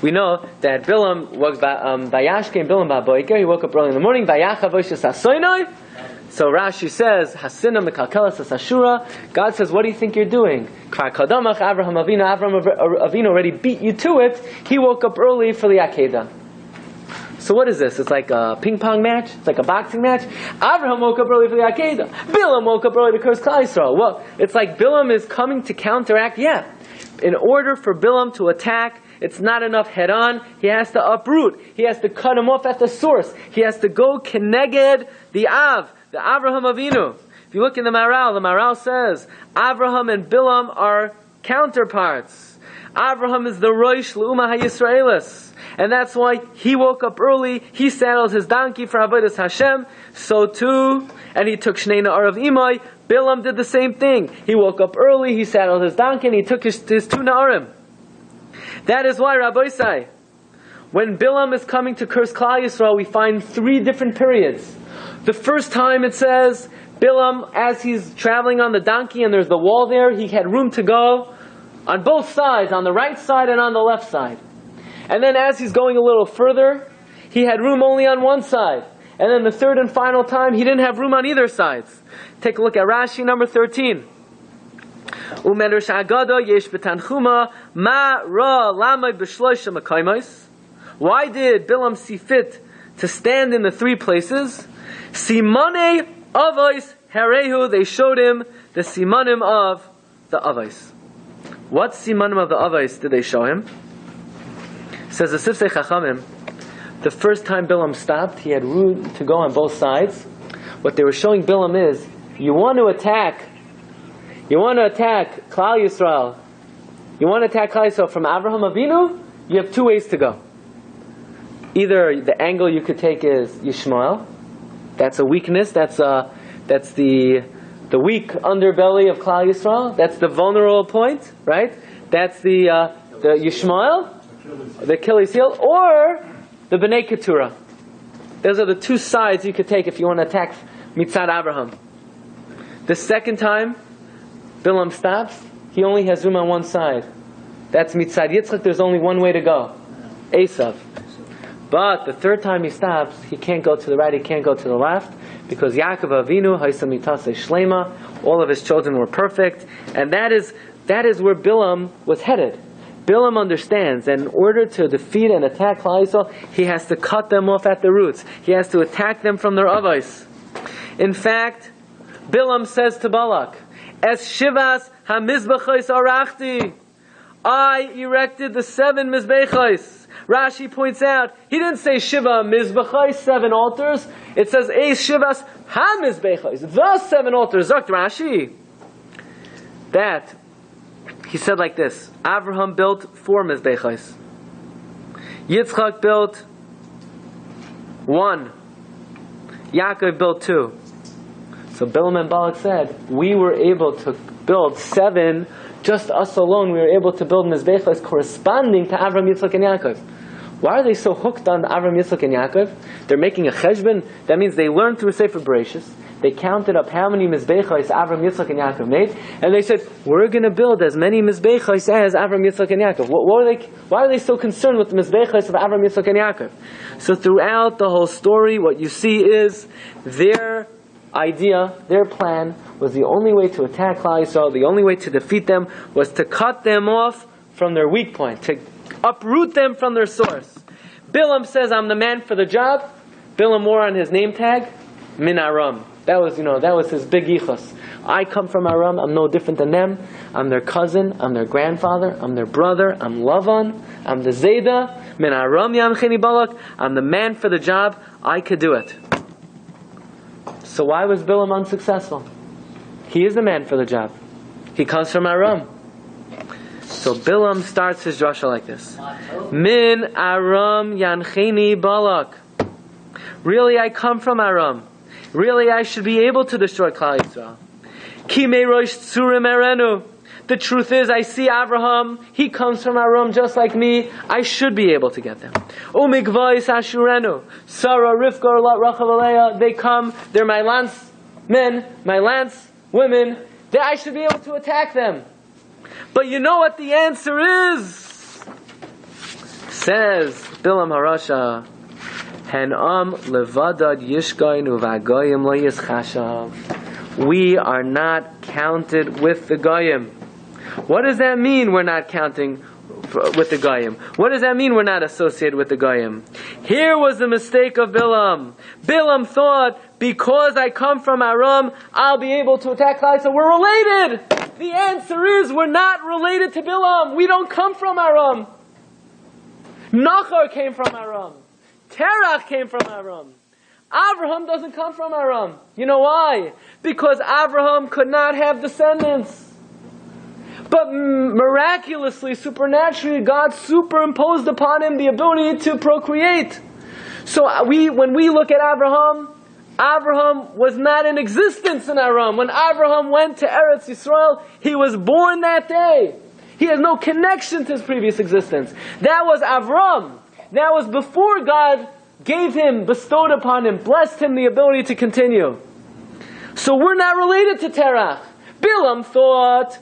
that Bilam was Vayashke Bilam Ba'boiker. He woke up early in the morning. Vayachavoshes Hasoinoi. So Rashi says, Hasina Mekalkelas Asashura. God says, what do you think you're doing? Kvar Kadamach Avraham Avinu already beat you to it. He woke up early for the Akedah. So what is this? It's like a ping pong match? It's like a boxing match? Avraham woke up early for the Akedah. Bilam woke up early to curse Klal Yisrael. Well, it's like Bilam is coming to counteract. Yeah. In order for Bilam to attack, it's not enough head on. He has to uproot. He has to cut him off at the source. He has to go keneged the Avraham Avinu. If you look in the Maral says, Avraham and Bilam are counterparts. Avraham is the Rosh L'Umah HaYisraelis. And that's why he woke up early, he saddled his donkey for Avodas Hashem, so too, and he took Shnei Na'ar of Imai. Bilam did the same thing. He woke up early, he saddled his donkey, and he took his two Na'arim. That is why, Rabbi say, when Bilam is coming to curse Klal Yisrael, we find 3 different periods. The first time it says, Bilam, as he's traveling on the donkey and there's the wall there, he had room to go on both sides, on the right side and on the left side. And then as he's going a little further, he had room only on one side. And then the third and final time, he didn't have room on either sides. Take a look at Rashi number 13. Umedrash Agada yesh b'tanchuma ma ra lamay b'shloisha makaymos. Why did Bilam see fit to stand in the three places? Simane avos harehu. They showed him the simanim of the avos. What simanim of the avos did they show him? Says the Sifsei Chachamim, the first time Bilam stopped, he had room to go on both sides. What they were showing Bilam is, you want to attack Klal Yisrael. You want to attack Klal Yisrael from Avraham Avinu, you have two ways to go. Either the angle you could take is Yishmael. That's a weakness. That's the weak underbelly of Klal Yisrael. That's the vulnerable point, right? That's the Yishmael, the Achilles heel, or the Bnei Keturah. Those are the two sides you could take if you want to attack Mitzad Abraham. The second time Bilam stops, he only has room on one side. That's Mitzad Yitzchak. There's only one way to go, Esav. But the third time he stops, he can't go to the right, he can't go to the left, because Yaakov Avinu, Haisa Mitase Shlema, all of his children were perfect, and that is where Bilam was headed. Bilam understands that in order to defeat and attack Klal Yisrael, he has to cut them off at the roots. He has to attack them from their avos. In fact, Bilam says to Balak, "Es shivas hamizbachos arachti." I erected the 7 mizbechos. Rashi points out, he didn't say Shiva Mizbechos, 7 altars. It says Eis Shivas HaMizbechos, the 7 altars. Zakt Rashi. That, he said like this, Avraham built 4 Mizbechos. Yitzchak built 1. Yaakov built 2. So Bilam and Balak said, we were able to build 7. Just us alone, we were able to build Mizbechos corresponding to Avram, Yitzchak, and Yaakov. Why are they so hooked on Avram, Yitzchak, and Yaakov? They're making a cheshbon. That means they learned through Sefer Bereshis. They counted up how many Mizbechos Avram, Yitzchak, and Yaakov made, and they said, we're going to build as many Mizbechos as Avram, Yitzchak, and Yaakov. Why are they so concerned with the Mizbechos of Avram, Yitzchak, and Yaakov? So throughout the whole story, what you see is their idea, their plan, was the only way to attack Klal Yisrael, the only way to defeat them, was to cut them off from their weak point, to uproot them from their source. Bilam says, I'm the man for the job. Bilam wore on his name tag, Min Aram. That was his big yichus. I come from Aram, I'm no different than them. I'm their cousin, I'm their grandfather, I'm their brother, I'm Lavan, I'm the Zayda, Min Aram Yamcheni Balak. I'm the man for the job, I could do it. So why was Bilam unsuccessful? He is the man for the job. He comes from Aram. So Bilam starts his drasha like this. Min Aram Yancheni Balak. Really, I come from Aram. Really, I should be able to destroy Klal Yisrael. Ki meirosh tzurim erenu. The truth is, I see Abraham. He comes from Aram just like me. I should be able to get them. Umigvais ashurenu. Sarah, Rivka, Rachel, Leah. They come. They're my lance men, my lance women. I should be able to attack them. But you know what the answer is? Says Bilam Harasha, Hanam levadad yishgain uvagayim lo yischashav. We are not counted with the goyim. What does that mean? We're not counting with the goyim. What does that mean? We're not associated with the goyim. Here was the mistake of Bilam. Bilam thought, because I come from Aram, I'll be able to attack Klal Yisrael. We're related. The answer is we're not related to Bilam. We don't come from Aram. Nachor came from Aram. Terach came from Aram. Avraham doesn't come from Aram. You know why? Because Avraham could not have descendants. But miraculously, supernaturally, God superimposed upon him the ability to procreate. So when we look at Avraham was not in existence in Aram. When Avraham went to Eretz Yisrael, he was born that day. He has no connection to his previous existence. That was Avram. That was before God bestowed upon him, blessed him the ability to continue. So we're not related to Terach. Bilam thought,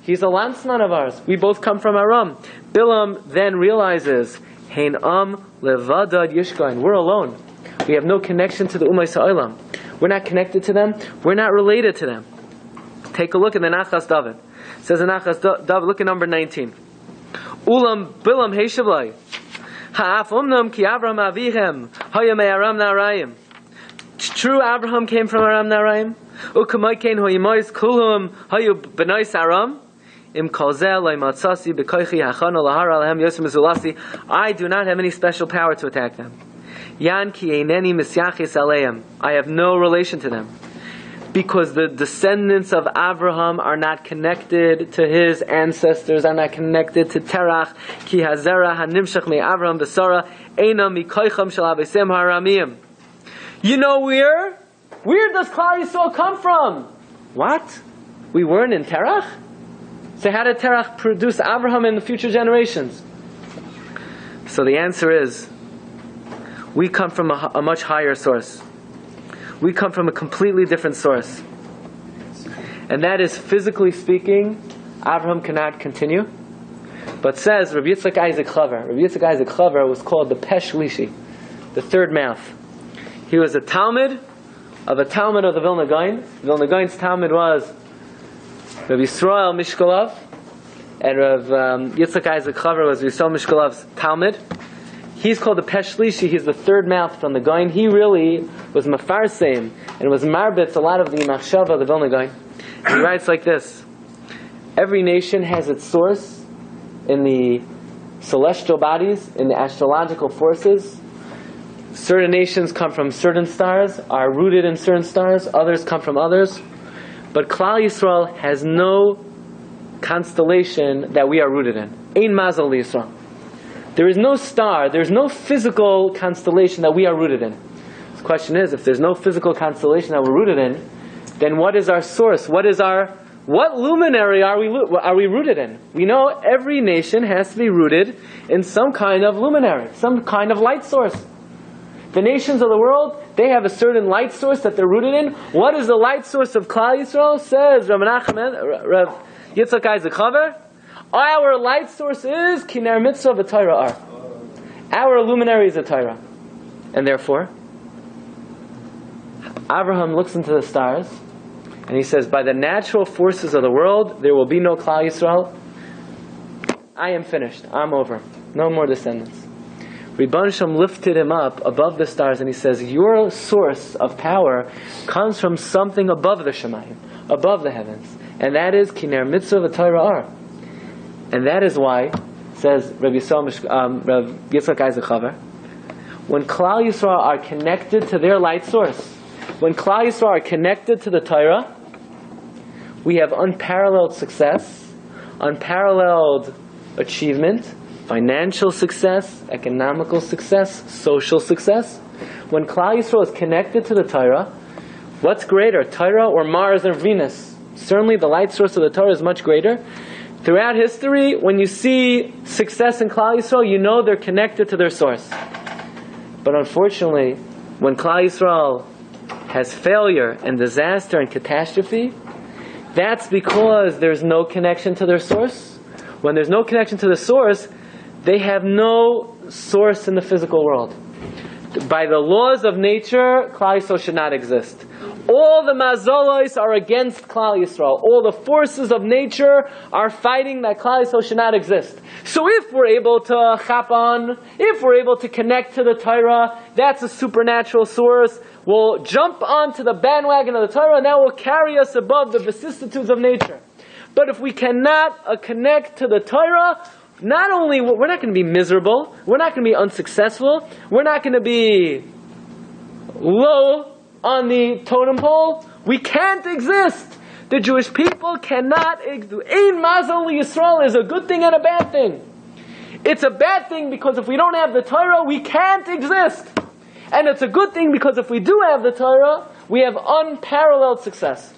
he's a landsman of ours. We both come from Aram. Bilam then realizes, Hein am levadad yishkain. We're alone. We have no connection to the Ummah Ha'olam. We're not connected to them. We're not related to them. Take a look at the Nachas David. It says in Nachas David, look at number 19. Ulam bilam heishavlai. Ha'af umnam ki Avraham avichem. Haya me Aram Narayim. True, Abraham came from Aram Narayim. Ukamaykein hoyimois kulhum hayu benois Aram. Im kolzel matzasi bekoichi hachana lahara alahem yosem mizulasi. I do not have any special power to attack them. Yan ki eineni misyachis aleim. I have no relation to them. Because the descendants of Abraham are not connected to his ancestors, are not connected to Terach. Ki hazera hanimshach me Abraham besara eina mikoicham shel avesem haramiyim. You know where? Where does Klal Yisrael come from? What? We weren't in Terach? So how did Terach produce Abraham in the future generations? So the answer is, we come from a much higher source. We come from a completely different source. And that is, physically speaking, Abraham cannot continue. But says Rabbi Yitzchak Isaac Chaver. Rabbi Yitzchak Isaac Chaver was called the Pesh Lishi, the third mouth. He was a Talmud of the Vilna Gaon. Vilna Gaon's Talmud was Rabbi Yisrael Mishkolov, and Rabbi Yitzchak Isaac Chaver was Rabbi Yisrael Mishkolov's Talmud. He's called the Pesh Lishi. He's the third mouth from the Gaon. He really was Mefarseim and was marbitz a lot of the Machshava of the Vilna Gaon. He writes like this: every nation has its source in the celestial bodies, in the astrological forces. Certain nations come from certain stars, are rooted in certain stars. Others come from others. But Klal Yisrael has no constellation that we are rooted in. Ein Mazal Yisrael. There is no star, there is no physical constellation that we are rooted in. The question is, if there's no physical constellation that we're rooted in, then what is our source? What luminary are we rooted in? We know every nation has to be rooted in some kind of luminary, some kind of light source. The nations of the world, they have a certain light source that they're rooted in. What is the light source of Klal Yisrael? Says Rav Yitzchak Isaac Chaver. Our light source is Kiner Mitzvah v'Torah are. Our luminary is a Torah. And therefore, Abraham looks into the stars and he says, by the natural forces of the world, there will be no Klal Yisrael. I am finished. I'm over. No more descendants. Rebbeinu Shem lifted him up above the stars and he says, your source of power comes from something above the Shemayim, above the heavens. And that is Kiner Mitzvah v'Torah are. And that is why, says Rabbi Yitzchak Isaac Chaver, when Klal Yisrael are connected to their light source, when Klal Yisrael are connected to the Torah, we have unparalleled success, unparalleled achievement, financial success, economical success, social success. When Klal Yisrael is connected to the Torah, what's greater, Torah or Mars or Venus? Certainly the light source of the Torah is much greater. Throughout history, when you see success in Klal Yisrael, you know they're connected to their source. But unfortunately, when Klal Yisrael has failure and disaster and catastrophe, that's because there's no connection to their source. When there's no connection to the source, they have no source in the physical world. By the laws of nature, Klal Yisrael should not exist. All the mazolos are against Klal Yisrael. All the forces of nature are fighting that Klal Yisrael should not exist. So if we're able to chap on, if we're able to connect to the Torah, that's a supernatural source. We'll jump onto the bandwagon of the Torah, and that will carry us above the vicissitudes of nature. But if we cannot connect to the Torah, not only we're not going to be miserable, we're not going to be unsuccessful, we're not going to be low on the totem pole, we can't exist. The Jewish people cannot exist. Ein Mazal Yisrael is a good thing and a bad thing. It's a bad thing because if we don't have the Torah, we can't exist. And it's a good thing because if we do have the Torah, we have unparalleled success.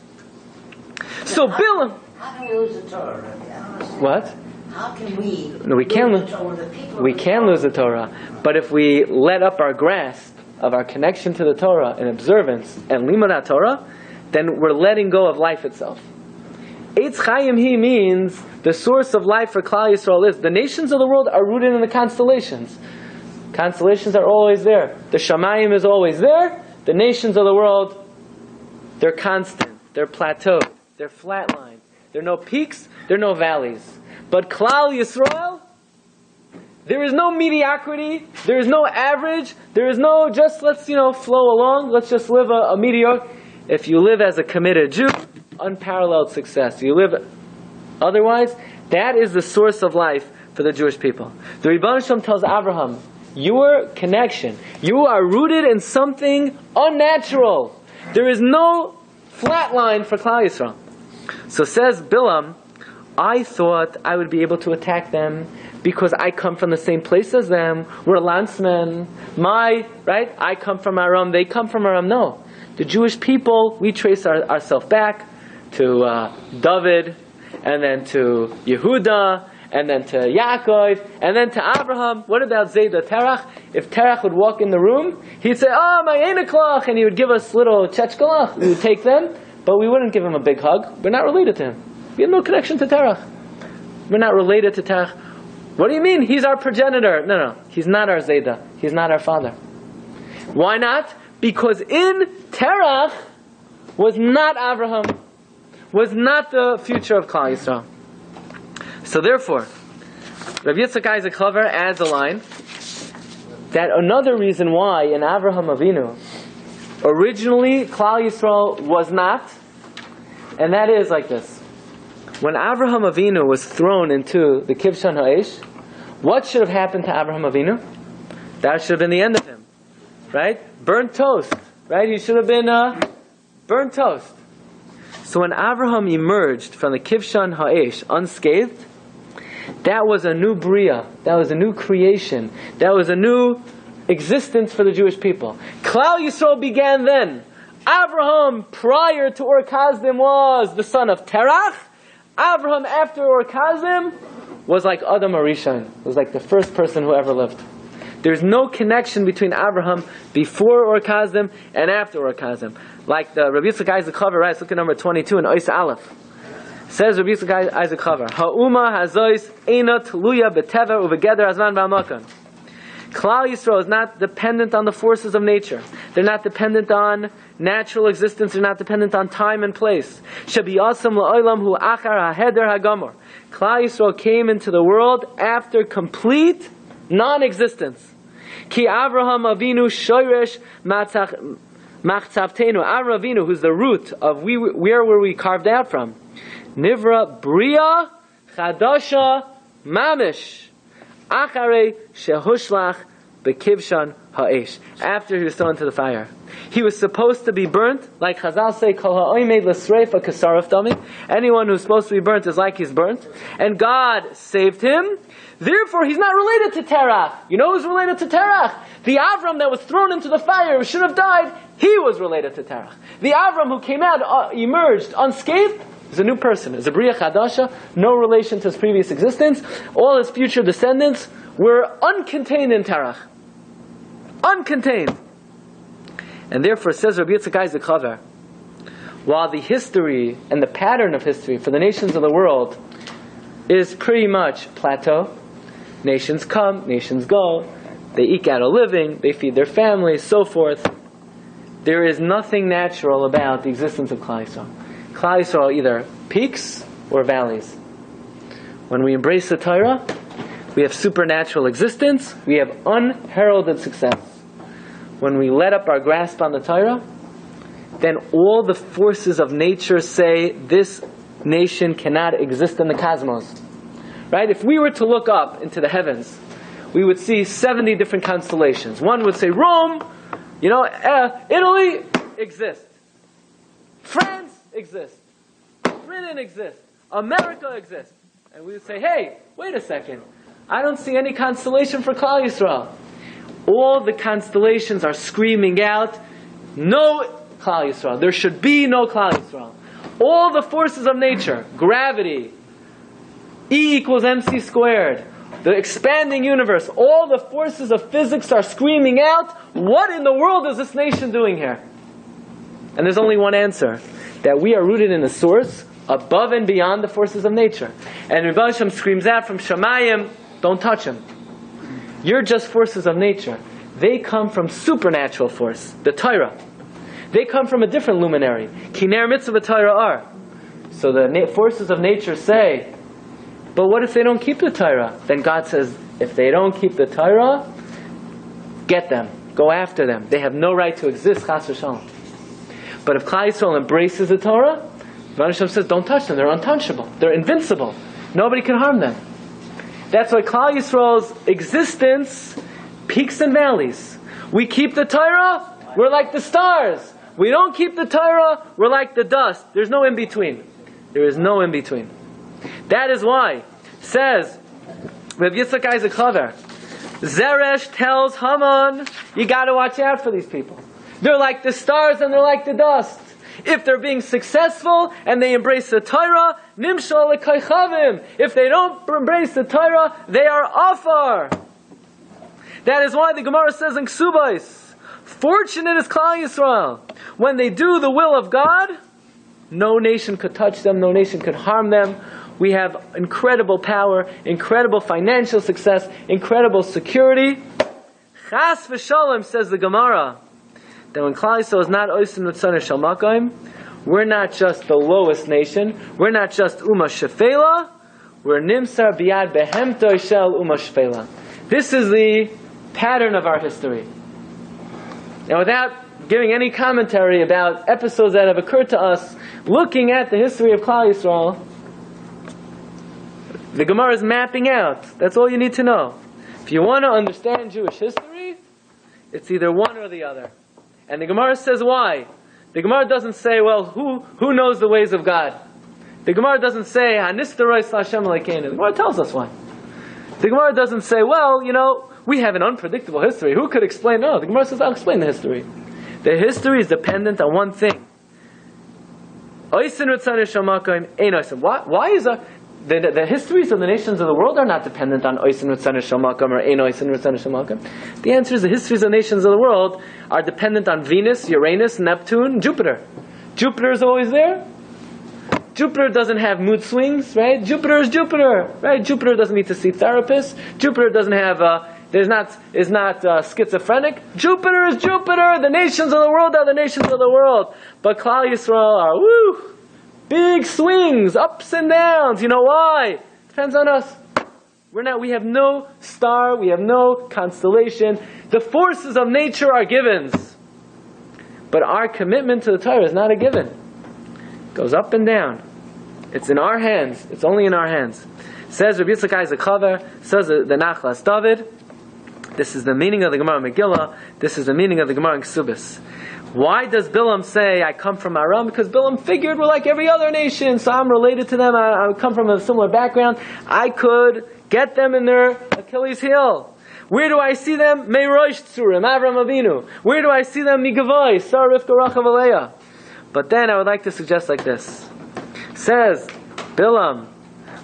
So Bill... How can we lose the Torah? I don't understand. What? How can we lose the Torah? We can lose the Torah. But if we let up our grasp of our connection to the Torah and observance and limud Torah, then we're letting go of life itself. Eitz Chaim Hi means the source of life for Klal Yisrael is the nations of the world are rooted in the constellations. Constellations are always there. The Shamayim is always there. The nations of the world, they're constant. They're plateaued. They're flatlined. There are no peaks. There are no valleys. But Klal Yisrael, there is no mediocrity. There is no average. There is no just let's flow along. Let's just live a mediocre. If you live as a committed Jew, unparalleled success. You live otherwise, that is the source of life for the Jewish people. The Rebbeinu Shalom tells Abraham, your connection, you are rooted in something unnatural. There is no flat line for Klal Yisrael. So says Bilam, I thought I would be able to attack them because I come from the same place as them. We're landsmen. I come from Aram, they come from Aram. No. The Jewish people, we trace ourselves back to David, and then to Yehuda, and then to Yaakov, and then to Abraham. What about Zayda Terach? If Terach would walk in the room, he'd say, my Einiklach, and he would give us little Chechkalach. We would take them, but we wouldn't give him a big hug. We're not related to him. We have no connection to Terach. We're not related to Terach. What do you mean? He's our progenitor. No. He's not our Zayda. He's not our father. Why not? Because in Terach was not Abraham, was not the future of Klal Yisrael. So therefore, Rabbi Yitzchak Isaac Klaver adds a line that another reason why in Avraham Avinu originally Klal Yisrael was not, and that is like this. When Avraham Avinu was thrown into the Kivshan Ha'esh, what should have happened to Avraham Avinu? That should have been the end of him. Right? Burnt toast. Right? He should have been burnt toast. So when Avraham emerged from the Kivshan Ha'esh unscathed, that was a new Bria. That was a new creation. That was a new existence for the Jewish people. Klal Yisrael began then. Avraham, prior to Ur Kasdim, was the son of Terach. Avraham, after Ur Kasdim, was like Adam Arishan. Was like the first person who ever lived. There's no connection between Abraham before Ur Kasdim and after Ur Kasdim. Like the Rabbi Yitzchak Isaac Klaver writes, look at number 22 in Ois Aleph. Says Rabbi Yitzchak Isaac Klaver, Ha'uma hazois eina tluya betever uvegeder azman v'amakan. Klal Yisrael is not dependent on the forces of nature. They're not dependent on natural existence. They're not dependent on time and place. Shebiyasam la'olam hu achar ha'heder ha'gamor. Klal Yisrael came into the world after complete non-existence. Ki Avraham Avinu shoyresh machtzavtenu. Avraham Avinu, who's the root of where were we carved out from? Nivra bria chadasha mamish. Achare shehushlach bekivshan ha'esh. After he was thrown into the fire, he was supposed to be burnt, like Chazal say, kol ha'oimed l'sreifa kasaraf dami. Anyone who's supposed to be burnt is like he's burnt, and God saved him. Therefore, he's not related to Terach. You know who's related to Terach? The Avram that was thrown into the fire, who should have died, he was related to Terach. The Avram who came out, emerged unscathed, is a new person. Is a Bria Chadasha, no relation to his previous existence. All his future descendants were uncontained in Terach. Uncontained. And therefore, says Rabbi Yitzchak Isaac Klaver, while the history and the pattern of history for the nations of the world is pretty much plateau, nations come, nations go, they eke out a living, they feed their families, so forth. There is nothing natural about the existence of Klal Yisrael. Klal Yisrael either peaks or valleys. When we embrace the Torah, we have supernatural existence, we have unheralded success. When we let up our grasp on the Torah, then all the forces of nature say this nation cannot exist in the cosmos. Right? If we were to look up into the heavens, we would see 70 different constellations. One would say Rome, Italy exists. France exists. Britain exists. America exists. And we would say, hey, wait a second. I don't see any constellation for Klal Yisrael. All the constellations are screaming out, no Klal Yisrael. There should be no Klal Yisrael. All the forces of nature, gravity, E equals mc squared, the expanding universe, all the forces of physics are screaming out, what in the world is this nation doing here? And there's only one answer, that we are rooted in a source above and beyond the forces of nature. And Rebbe Hashem screams out from Shamayim, don't touch him. You're just forces of nature. They come from supernatural force, the Torah. They come from a different luminary. Kiner mitzvah Torah are. So the forces of nature say, but what if they don't keep the Torah? Then God says, if they don't keep the Torah, get them. Go after them. They have no right to exist, chas v'shalom. But if Klal Yisrael embraces the Torah, Hashem says, don't touch them. They're untouchable. They're invincible. Nobody can harm them. That's why Klal Yisrael's existence, peaks and valleys. We keep the Torah, we're like the stars. We don't keep the Torah, we're like the dust. There's no in-between. There is no in-between. That is why, says Rabbi Yitzchak Isaac Chaver, Zeresh tells Haman, you got to watch out for these people. They're like the stars and they're like the dust. If they're being successful and they embrace the Torah, nimshal lekaychavim. If they don't embrace the Torah, they are afar. That is why the Gemara says in Ksubais, fortunate is Klal Yisrael. When they do the will of God, no nation could touch them, no nation could harm them. We have incredible power, incredible financial success, incredible security. Chas v'shalom, says the Gemara, that when Klal Yisrael is not oisim l'tzana shel makom, we're not just the lowest nation, we're not just Umma Shefela, we're Nimsar Biyad Behemto Shel Umma Shefela. This is the pattern of our history. Now, without giving any commentary about episodes that have occurred to us, looking at the history of Klal Yisrael, the Gemara is mapping out. That's all you need to know. If you want to understand Jewish history, it's either one or the other. And the Gemara says why. The Gemara doesn't say, well, who knows the ways of God? The Gemara doesn't say, Hanistarois Hashem Elokeinu. The Gemara tells us why. The Gemara doesn't say, well, we have an unpredictable history. Who could explain? No, the Gemara says, I'll explain the history. The history is dependent on one thing. Why is the histories of the nations of the world are not dependent on Oisin Ritzana Shel Makom or Ein Oisin Ritzana Shel Makom? The answer is the histories of the nations of the world are dependent on Venus, Uranus, Neptune, Jupiter. Jupiter is always there. Jupiter doesn't have mood swings, right? Jupiter is Jupiter, right? Jupiter doesn't need to see therapists. Jupiter doesn't have is not schizophrenic. Jupiter is Jupiter. The nations of the world are the nations of the world. But Klal Yisrael are big swings, ups and downs. You know why? Depends on us. We have no star, we have no constellation. The forces of nature are givens. But our commitment to the Torah is not a given. It goes up and down. It's in our hands. It's only in our hands. Says Rabbi Yitzchak Isaac Chaver, says the Nachalat David. This is the meaning of the Gemara Megillah. This is the meaning of the Gemara in Ksubis. Why does Bilam say, I come from Aram? Because Bilam figured we're like every other nation, so I'm related to them, I come from a similar background. I could get them in their Achilles heel. Where do I see them? Meirosh Tzurim, Avram Avinu. Where do I see them? Migavoy, Sarah Rivka Rachav Aleah. But then I would like to suggest like this. Says Bilam,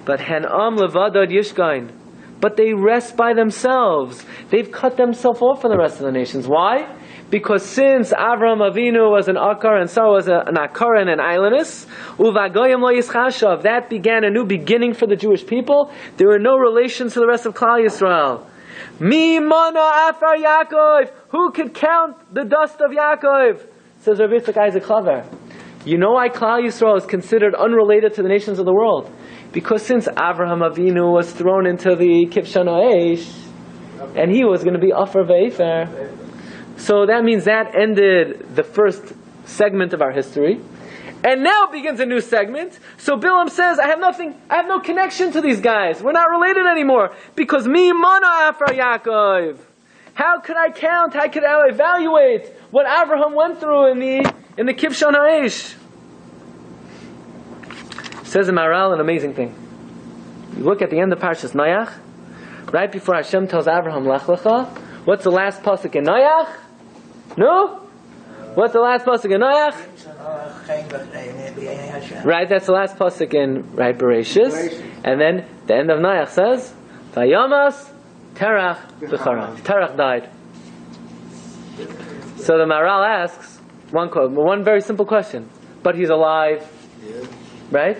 but Henam Levadad Yishgain. But they rest by themselves. They've cut themselves off from the rest of the nations. Why? Because since Avram Avinu was an Akar and Sarah was an Akar and an islandess, Uvagoyim lo yischashav, that began a new beginning for the Jewish people. There were no relations to the rest of Klal Yisrael. Mi mana afar Yaakov. Who could count the dust of Yaakov? Says Rabbi Yitzchak Isaac Chaver. You know why Klal Yisrael is considered unrelated to the nations of the world? Because since Avraham Avinu was thrown into the Kibshan Ha'esh, and he was going to be Afar Ve'efer, so that means that ended the first segment of our history. And now begins a new segment. So Bilam says, I have no connection to these guys. We're not related anymore. Because mi mana afar Yaakov. How could I count? How could I evaluate what Avraham went through in the Kibshan Ha'esh? Says in Maral an amazing thing. You look at the end of Parshas Noach, right before Hashem tells Avraham, Lech Lecha, what's the last pasuk in Noach? No? What's the last pasuk in Noach? Right, that's the last pasuk in Bereshis. And then the end of Noach says, Vayamas Terach B'charav. Terach died. So the Maral asks one very simple question. But he's alive. Right?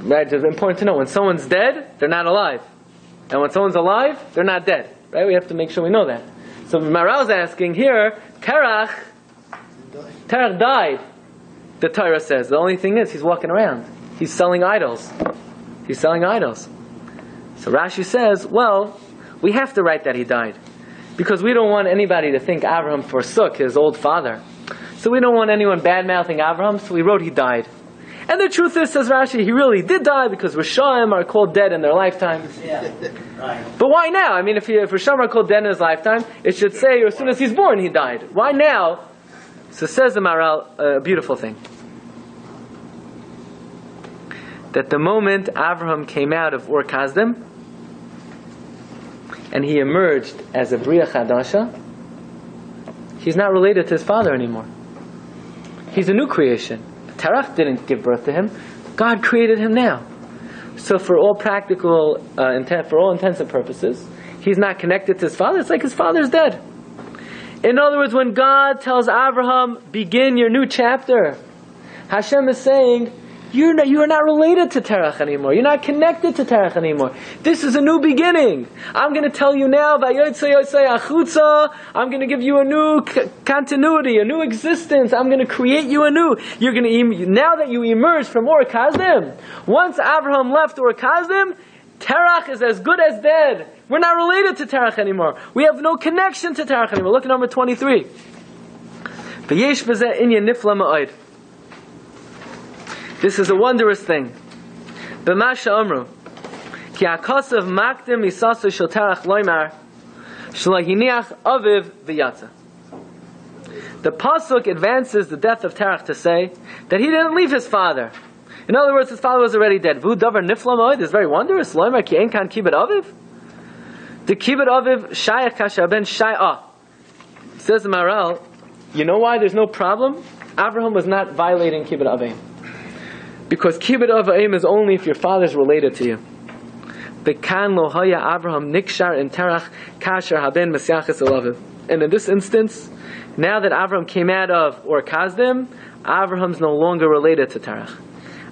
Right, it's important to know. When someone's dead, they're not alive. And when someone's alive, they're not dead. Right? We have to make sure we know that. So Maral's asking here, Terach died. The Torah says. The only thing is, he's walking around. He's selling idols. He's selling idols. So Rashi says, well, we have to write that he died. Because we don't want anybody to think Abraham forsook his old father. So we don't want anyone bad-mouthing Abraham, so we wrote he died. And the truth is, says Rashi, he really did die because Rishaim are called dead in their lifetime. Yeah, right. But why now? I mean, if Rishaim are called dead in his lifetime, it should say as soon as he's born he died. Why now? So says the Maral, a beautiful thing. That the moment Avraham came out of Ur Kasdim, and he emerged as a Bria Chadasha, he's not related to his father anymore. He's a new creation. Terach didn't give birth to him. God created him now. So for all practical for all intents and purposes, he's not connected to his father. It's like his father's dead. In other words, when God tells Abraham, begin your new chapter, Hashem is saying, you are not related to Terach anymore. You're not connected to Terach anymore. This is a new beginning. I'm going to tell you now, I'm going to give you a new continuity, a new existence. I'm going to create you anew. Now that you emerge from Ur Kasdim, once Abraham left Ur Kasdim, Terach is as good as dead. We're not related to Terach anymore. We have no connection to Terach anymore. Look at number 23. V'yesh b'zeh inyan nifla ma'od. This is a wondrous thing. B'masha amru, ki hakasav makdim misasu shel Terach loymar, shelo hiniach aviv v'yatza. The pasuk advances the death of Terach to say that he didn't leave his father. In other words, his father was already dead. Vu davar nifla ma'od is very wondrous. Loymar ki ein kan kibbut aviv. The kibbut aviv shayach kasher ben shay'ah. Says the Maral, you know why there's no problem? Abraham was not violating kibbut avim. Because kibbut avim is only if your father's related to you. Bekan lo haya Abraham nikshar in terach kasher haben mesyachas elaviv. And in this instance, now that Abraham came out of Ur Kasdim, Abraham's no longer related to Terach.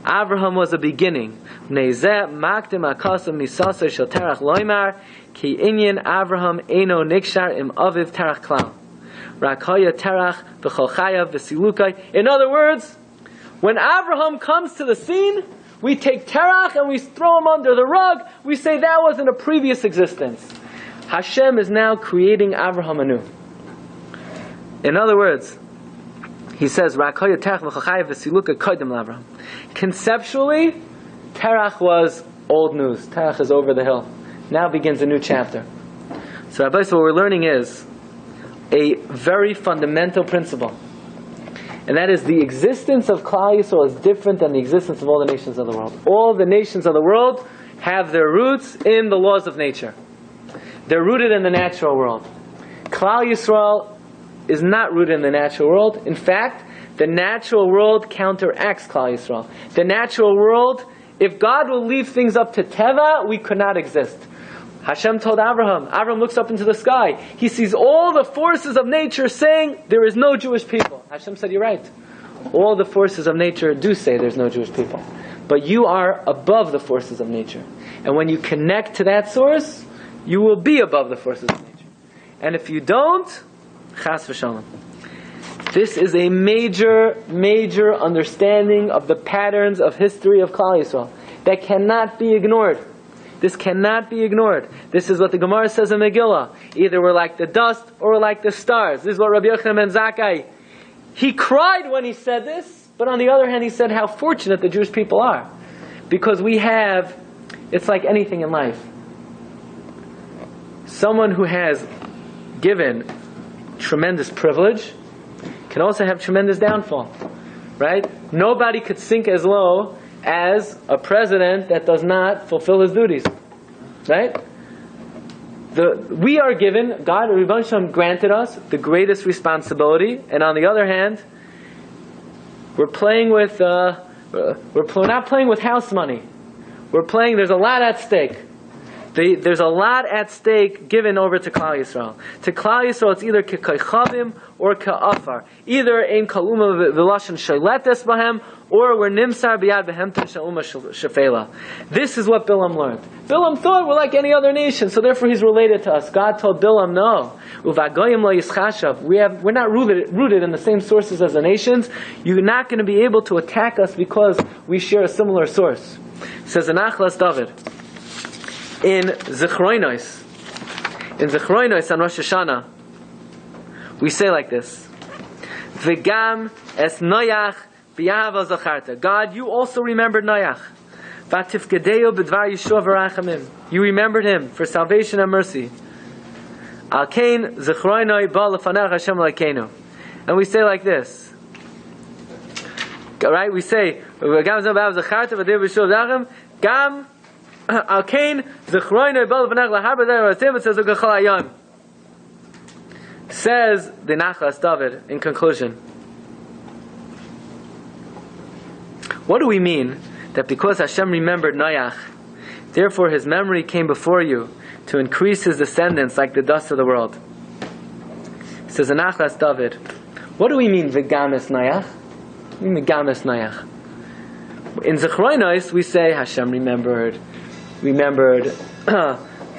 Abraham was a beginning. Neizeh makdim akasam nisasa shel Terach loymar ki inyan Abraham eno nikshar im aviv Terach klal. Rak haya Terach v'chol chayav v'silukai. In other words, when Abraham comes to the scene, we take Terach and we throw him under the rug. We say that was in a previous existence. Hashem is now creating Abraham anew. In other words, he says, conceptually, Terach was old news. Terach is over the hill. Now begins a new chapter. So Rabbi, so what we're learning is a very fundamental principle. And that is the existence of Klal Yisrael is different than the existence of all the nations of the world. All the nations of the world have their roots in the laws of nature. They're rooted in the natural world. Klal Yisrael is not rooted in the natural world. In fact, the natural world counteracts Klal Yisrael. The natural world, if God will leave things up to Teva, we could not exist. Hashem told Abraham. Abraham looks up into the sky. He sees all the forces of nature saying there is no Jewish people. Hashem said, you're right. All the forces of nature do say there's no Jewish people. But you are above the forces of nature. And when you connect to that source, you will be above the forces of nature. And if you don't, chas v'shalom. This is a major, major understanding of the patterns of history of Klal Yisrael that cannot be ignored. This cannot be ignored. This is what the Gemara says in Megillah. Either we're like the dust or we're like the stars. This is what Rabbi Yochanan ben Zakkai, he cried when he said this, but on the other hand he said how fortunate the Jewish people are. Because we have, it's like anything in life. Someone who has given tremendous privilege can also have tremendous downfall. Right? Nobody could sink as low as a president that does not fulfill his duties. Right? We are given, God, Rebbeinu Shalom, granted us the greatest responsibility, and on the other hand, we're not playing with house money. There's a lot at stake. There's a lot at stake given over to Klal Yisrael. To Klal Yisrael, it's either ke'koichavim or ke'afar. Either ein kaluma v'lashon shayletes bahem, or we're nimsar b'yad behemta sha'uma shefela. This is what Bilam learned. Bilam thought we're like any other nation, so therefore he's related to us. God told Bilam, no. Uvagoyim lo yischashav. We're not rooted in the same sources as the nations. You're not going to be able to attack us because we share a similar source. Says the Nachalat David. In Zechroinos on Rosh Hashanah, we say like this: V'gam es Noach b'yahava zacharta. God, you also remembered Noach. V'tifkedeo b'dvar Yeshua v'rachamim. You remembered him for salvation and mercy. Al kain zechroinoi ba lefanach Hashem lekeinu. And we say like this, right? We say V'gam es Noach b'yahava zacharta v'dvar Yeshua v'rachamim. Gam Al kain zechroinoi ba lefanach laharba d'arasem. It says Ugachal Hayom. Says the Nachalat David in conclusion. What do we mean that because Hashem remembered Noach, therefore his memory came before you to increase his descendants like the dust of the world? It says the Nachalat David. What do we mean v'games Noach? What do we mean v'games Noach? In Zechroinos we say Hashem remembered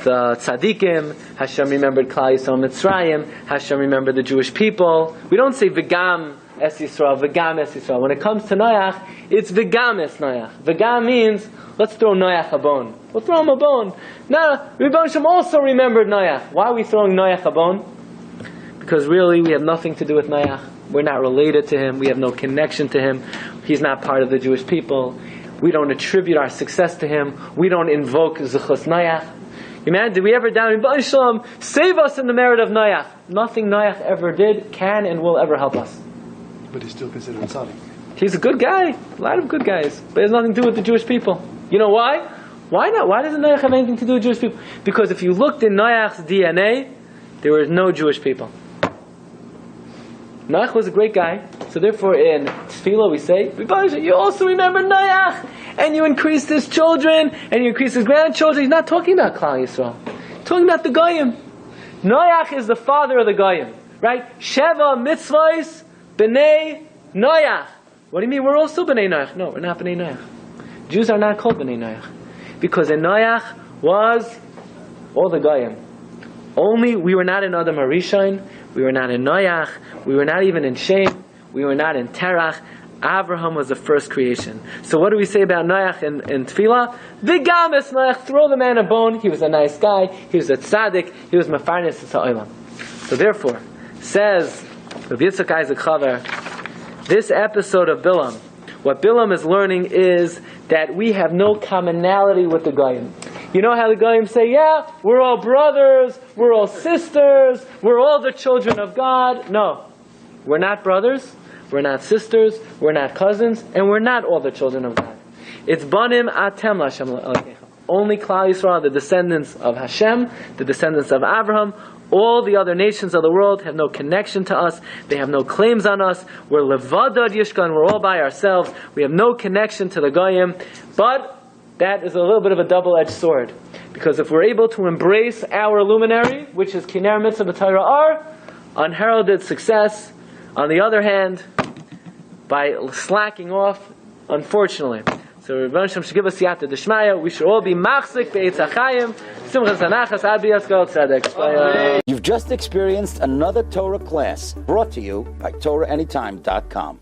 the tzaddikim, Hashem remembered Klal Yisrael Mitzrayim, Hashem remembered the Jewish people. We don't say v'gam es Yisrael, v'gam es Yisrael. When it comes to Noach, it's v'gam es Noach. V'gam means, let's throw Noach a bone. We'll throw him a bone. No, Rebbe Shem also remembered Noach. Why are we throwing Noach a bone? Because really we have nothing to do with Noach. We're not related to him. We have no connection to him. He's not part of the Jewish people. We don't attribute our success to him. We don't invoke Zechus Noach. Man, did we ever down in Shalom save us in the merit of Noach? Nothing Noach ever did can and will ever help us. But he's still considered tzaddik. He's a good guy. A lot of good guys. But it has nothing to do with the Jewish people. You know why? Why not? Why doesn't Noach have anything to do with Jewish people? Because if you looked in Noach's DNA, there were no Jewish people. Noach was a great guy. So therefore in Tefillah we say, you also remember Noach, and you increased his children, and you increased his grandchildren. He's not talking about Klal Yisrael. He's talking about the Goyim. Noach is the father of the Goyim. Right? Sheva mitzvahs b'nei Noach. What do you mean? We're also b'nei Noach. No, we're not b'nei Noach. Jews are not called b'nei Noach. Because in Noach was all the Goyim. Only we were not in Adam HaRishon, we were not in Noach, we were not even in Shem, we were not in Terach. Abraham was the first creation. So what do we say about Noach in Tefillah? V'games Noach, throw the man a bone. He was a nice guy, he was a tzaddik, he was mafarnes ha'olam. So therefore, says Rabbi Yitzchak Isaac Chaver, this episode of Bilam, what Bilam is learning is that we have no commonality with the Goyim. You know how the Goyim say, yeah, we're all brothers, we're all sisters, we're all the children of God. No, we're not brothers, we're not sisters, we're not cousins, and we're not all the children of God. It's Banim Atem Lashem Elokecha. Only Klal Yisrael, the descendants of Hashem, the descendants of Abraham. All the other nations of the world have no connection to us. They have no claims on us. We're levadad yishkan. We're all by ourselves. We have no connection to the Goyim. But that is a little bit of a double-edged sword. Because if we're able to embrace our luminary, which is Kiner Mitzvah B'Torah Ar, unheralded success. On the other hand, by slacking off, unfortunately. So Rabbi Shem should give us Siyata D'Shmaya. We should all be machzik be'etz hachayim. Simchas Hanachas ad b'yaskal tzedek. You've just experienced another Torah class brought to you by TorahAnytime.com.